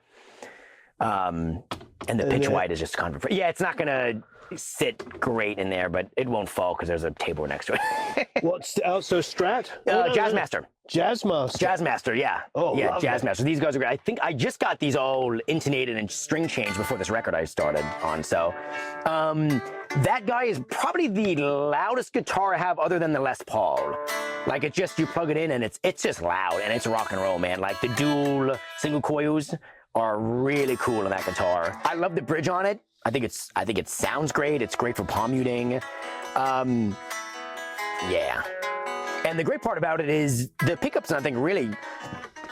Speaker 2: And the pitch white is just kind of, yeah, it's not gonna sit great in there, but it won't fall because there's a table next to it.
Speaker 1: What's also Strat?
Speaker 2: Jazzmaster.
Speaker 1: Jazzmaster.
Speaker 2: Jazzmaster, yeah.
Speaker 1: Oh,
Speaker 2: yeah,
Speaker 1: lovely.
Speaker 2: Jazzmaster. These guys are great. I think I just got these all intonated and string changed before this record I started on. So, that guy is probably the loudest guitar I have, other than the Les Paul. Like, it just, you plug it in and it's just loud and it's rock and roll, man. Like the dual single coils are really cool on that guitar. I love the bridge on it. I think it sounds great. It's great for palm muting. Yeah. And the great part about it is the pickups, I think, really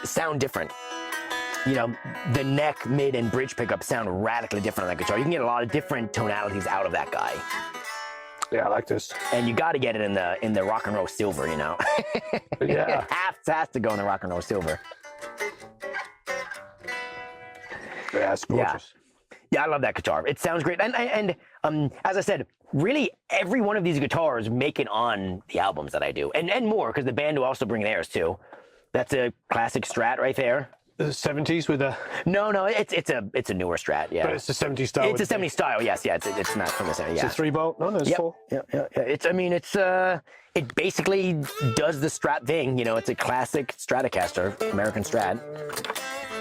Speaker 2: sound different. You know, the neck, mid, and bridge pickups sound radically different on that guitar. You can get a lot of different tonalities out of that guy.
Speaker 1: Yeah, I like this.
Speaker 2: And you got to get it in the rock and roll silver, you know.
Speaker 1: Yeah.
Speaker 2: It has to go in the rock and roll silver.
Speaker 1: Yeah, it's gorgeous.
Speaker 2: Yeah, I love that guitar. It sounds great. And as I said, really every one of these guitars make it on the albums that I do, and more, because the band will also bring theirs too. That's a classic Strat right there.
Speaker 1: The 70s with a...
Speaker 2: No, it's a newer Strat. Yeah,
Speaker 1: But it's a 70s style.
Speaker 2: It's a 70s style. Yes, yeah. It's not from the 70s. Yeah.
Speaker 1: It's a 3-bolt. No, it's 4.
Speaker 2: Yeah. It basically does the Strat thing. You know, it's a classic Stratocaster, American Strat.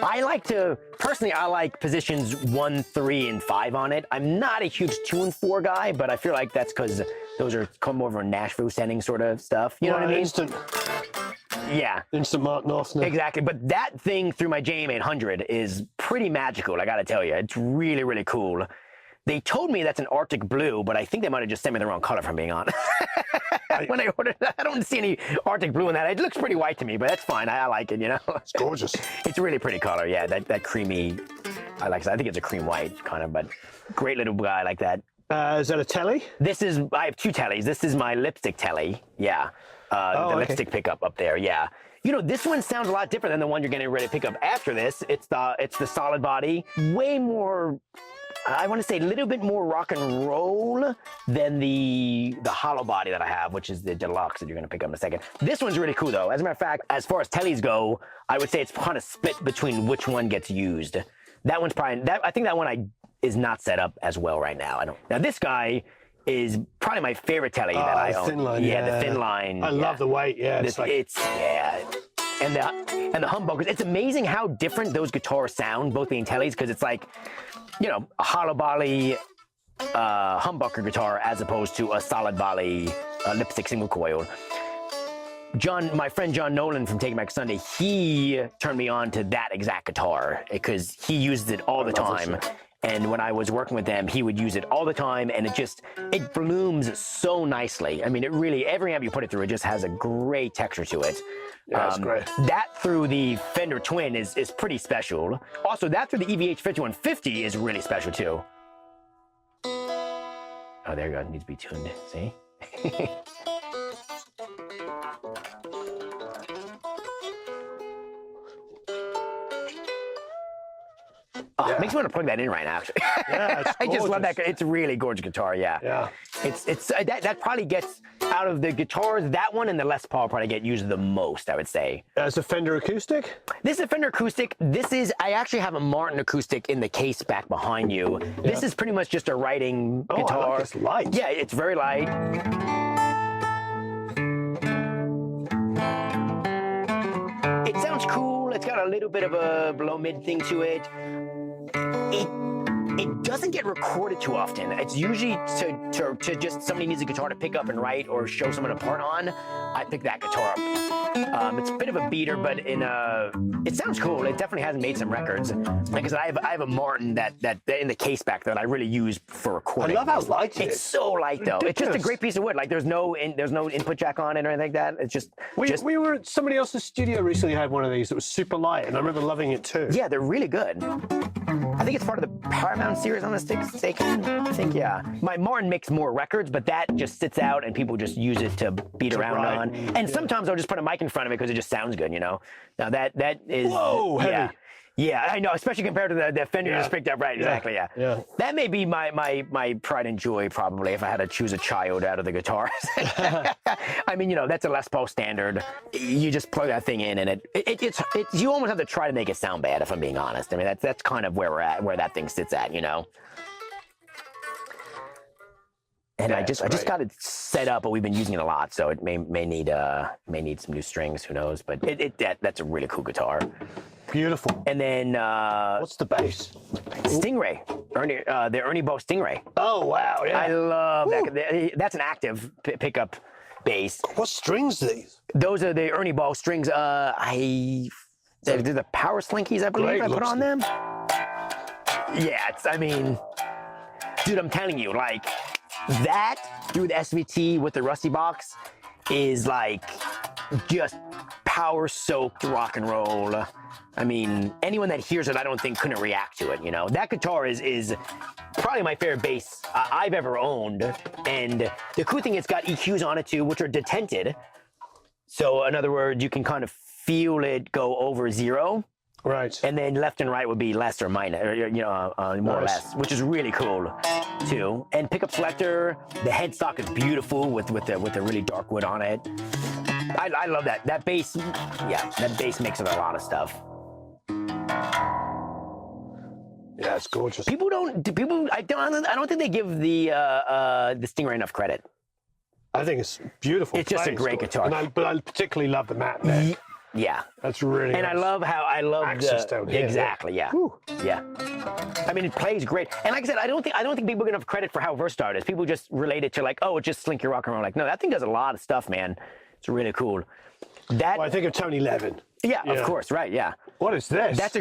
Speaker 2: I like positions 1, 3, and 5 on it. I'm not a huge 2 and 4 guy, but I feel like that's because those are come over in Nashville sending sort of stuff. You know what I mean?
Speaker 1: Instant.
Speaker 2: Yeah.
Speaker 1: Instant Martin Offner.
Speaker 2: Exactly. But that thing through my JM800 is pretty magical, I gotta tell you. It's really, really cool. They told me that's an Arctic blue, but I think they might have just sent me the wrong color, if I'm being honest. When I ordered it, I don't see any Arctic blue in that. It looks pretty white to me, but that's fine. I like it, you know?
Speaker 1: It's gorgeous.
Speaker 2: It's a really pretty color, yeah. That creamy, I think it's a cream white kind of, but great little guy like that.
Speaker 1: Is that a telly?
Speaker 2: I have 2 tellies. This is my lipstick telly, yeah. Lipstick pickup up there, yeah. You know, this one sounds a lot different than the one you're getting ready to pick up after this. It's the solid body, way more, I want to say a little bit more rock and roll than the hollow body that I have, which is the deluxe that you're going to pick up in a second. This one's really cool, though. As a matter of fact, as far as tellies go, I would say it's kind of split between which one gets used. That one's probably, I think that one is not set up as well right now. Now, this guy is probably my favorite telly that I own.
Speaker 1: Thin line,
Speaker 2: yeah, the thin line.
Speaker 1: I love the weight, yeah.
Speaker 2: And the humbuckers. It's amazing how different those guitars sound, both being tellies, because it's like, you know, a hollow body humbucker guitar as opposed to a solid body lipstick single coil. My friend John Nolan from Take Back Sunday, he turned me on to that exact guitar because he used it all the time. And when I was working with them, he would use it all the time, and it blooms so nicely. I mean, it really, every amp you put it through, it just has a great texture to it.
Speaker 1: Yeah, that's great.
Speaker 2: That through the Fender Twin is pretty special. Also, that through the EVH 5150 is really special too. Oh, there you go. It needs to be tuned. See? Oh, it makes me want to plug that in right now, actually.
Speaker 1: Yeah, it's
Speaker 2: I just love that. It's a really gorgeous guitar, yeah.
Speaker 1: Yeah.
Speaker 2: That probably gets, out of the guitars, that one and the Les Paul probably get used the most, I would say.
Speaker 1: It's a Fender acoustic?
Speaker 2: This is a Fender acoustic. I actually have a Martin acoustic in the case back behind you. Yeah. This is pretty much just a writing guitar.
Speaker 1: I like it's light.
Speaker 2: Yeah, it's very light. It sounds cool. It's got a little bit of a below-mid thing to it. It doesn't get recorded too often. It's usually to just somebody needs a guitar to pick up and write or show someone a part on. I pick that guitar up. It's a bit of a beater, but it sounds cool. It definitely has made some records. Like I said, I have a Martin that in the case back that I really use for recording.
Speaker 1: I love how light it is.
Speaker 2: It's so light though. Ridiculous. It's just a great piece of wood. Like there's no input jack on it or anything like that. It's just.
Speaker 1: We were at somebody else's studio recently. Had one of these that was super light, and I remember loving it too.
Speaker 2: Yeah, they're really good. I think it's part of the Paramount series. if I'm mistaken. I think, yeah. My Martin makes more records, but that just sits out and people just use it to beat around on. And sometimes I'll just put a mic in front of it because it just sounds good, you know? Now that is...
Speaker 1: Whoa, heavy.
Speaker 2: Yeah, I know, especially compared to the Fender you just picked up. Right, exactly, yeah. That may be my pride and joy, probably, if I had to choose a child out of the guitars. I mean, you know, that's a Les Paul standard. You just plug that thing in, and it's you almost have to try to make it sound bad, if I'm being honest. I mean, that's kind of where we're at, where that thing sits at, you know? And I just got it set up, but we've been using it a lot, so it may need some new strings, who knows? But that's a really cool guitar.
Speaker 1: Beautiful.
Speaker 2: And then
Speaker 1: what's the bass?
Speaker 2: Stingray, the Ernie Bo Stingray.
Speaker 1: Oh wow! Yeah,
Speaker 2: I love that. That's an active pickup bass.
Speaker 1: What strings are these?
Speaker 2: Those are the Ernie Bo strings. They're the Power Slinkies, I believe. I put on them. Yeah, I mean, dude, I'm telling you, like that through the SVT with the Rusty box is like just power-soaked rock and roll. I mean, anyone that hears it, I don't think couldn't react to it, you know? That guitar is probably my favorite bass I've ever owned. And the cool thing, it's got EQs on it too, which are detented. So in other words, you can kind of feel it go over 0.
Speaker 1: Right.
Speaker 2: And then left and right would be less or minus, or, you know, more or less, which is really cool too. And pickup selector, the headstock is beautiful with the really dark wood on it. I love that. That bass, that bass makes it a lot of stuff.
Speaker 1: Yeah, it's gorgeous.
Speaker 2: I don't think they give the Stingray enough credit.
Speaker 1: I think it's beautiful.
Speaker 2: It's just a great guitar.
Speaker 1: But I particularly love the matte there.
Speaker 2: Yeah,
Speaker 1: that's really.
Speaker 2: And
Speaker 1: nice.
Speaker 2: I love
Speaker 1: access down here.
Speaker 2: Exactly. Yeah. Yeah. I mean, it plays great. And like I said, I don't think people get enough credit for how versatile it is. People just relate it to like, oh, it's just slinky rock and roll. Like, no, that thing does a lot of stuff, man. It's really cool. Well,
Speaker 1: I think of Tony Levin.
Speaker 2: Yeah, of course, right? Yeah.
Speaker 1: What is this?
Speaker 2: That's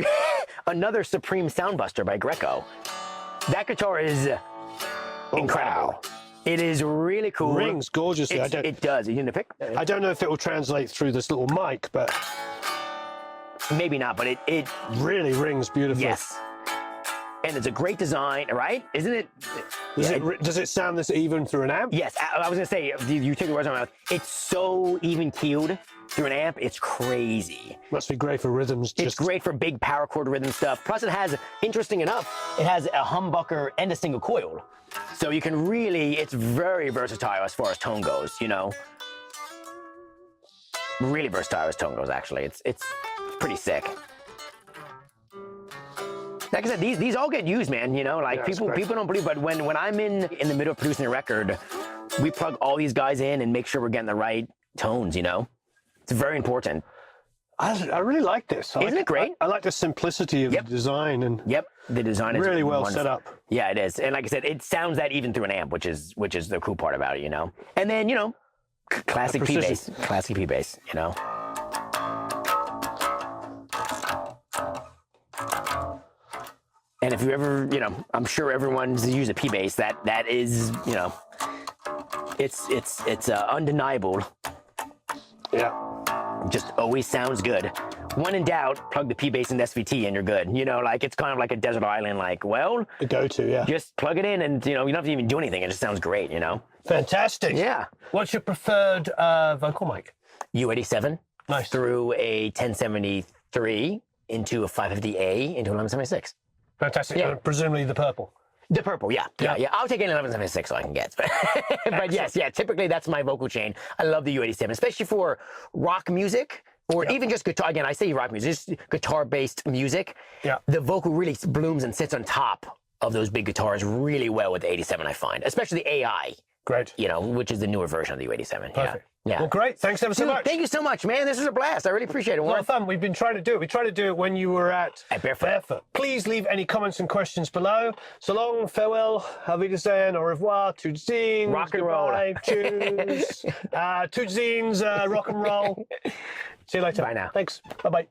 Speaker 2: another Supreme Soundbuster by Greco. That guitar is incredible. Wow. It is really cool.
Speaker 1: Rings gorgeously.
Speaker 2: It does. Are you gonna pick?
Speaker 1: I don't know if it will translate through this little mic, but
Speaker 2: maybe not. But it
Speaker 1: really rings beautifully.
Speaker 2: Yes. And it's a great design, right? Isn't it?
Speaker 1: Does it sound this even through an amp?
Speaker 2: Yes. I was gonna say, you took the words out of my mouth. It's so even keeled through an amp. It's crazy.
Speaker 1: Must be great for rhythms.
Speaker 2: It's great for big power chord rhythm stuff. Plus, it has, interesting enough, it has a humbucker and a single coil. So you can really, it's very versatile as far as tone goes, you know? Really versatile as tone goes, actually. It's pretty sick. Like I said, these all get used, man, you know? Like, people don't believe, but when I'm in the middle of producing a record, we plug all these guys in and make sure we're getting the right tones, you know? It's very important.
Speaker 1: I really like this.
Speaker 2: Isn't it great?
Speaker 1: I like the simplicity of the design and
Speaker 2: the design is
Speaker 1: really well
Speaker 2: wonderful.
Speaker 1: set up.
Speaker 2: Yeah, it is. And like I said, it sounds that even through an amp, which is the cool part about it, you know. And then, you know, classic P bass, you know. And if you ever, you know, I'm sure everyone's used a P bass. That is, you know, it's undeniable.
Speaker 1: Yeah.
Speaker 2: Just always sounds good. When in doubt, plug the P bass and SVT and you're good. You know, like it's kind of like a desert island, like, well,
Speaker 1: the go-to, yeah.
Speaker 2: Just plug it in and, you know, you don't have to even do anything. It just sounds great, you know?
Speaker 1: Fantastic.
Speaker 2: Yeah.
Speaker 1: What's your preferred vocal mic?
Speaker 2: U87.
Speaker 1: Nice.
Speaker 2: Through a 1073 into a 550A into a 1176.
Speaker 1: Fantastic. Yeah. Presumably the purple.
Speaker 2: The purple, yeah. I'll take an 1176 so I can get. But yes, typically that's my vocal chain. I love the U87, especially for rock music or even just guitar. Again, I say rock music, just guitar-based music. Yeah. The vocal really blooms and sits on top of those big guitars really well with the 87, I find, especially the AI.
Speaker 1: Great.
Speaker 2: You know, which is the newer version of the U87.
Speaker 1: Perfect.
Speaker 2: Yeah.
Speaker 1: Well, great. Thanks ever so much.
Speaker 2: Thank you so much, man. This was a blast. I really appreciate it.
Speaker 1: A lot of fun. We've been trying to do it. We tried to do it when you were at
Speaker 2: Barefoot.
Speaker 1: Please leave any comments and questions below. So long, farewell, auf Wiedersehen, au revoir, tout zines,
Speaker 2: rock and roll.
Speaker 1: Choose, tout zines, rock and roll. See you later.
Speaker 2: Bye now.
Speaker 1: Thanks. Bye-bye.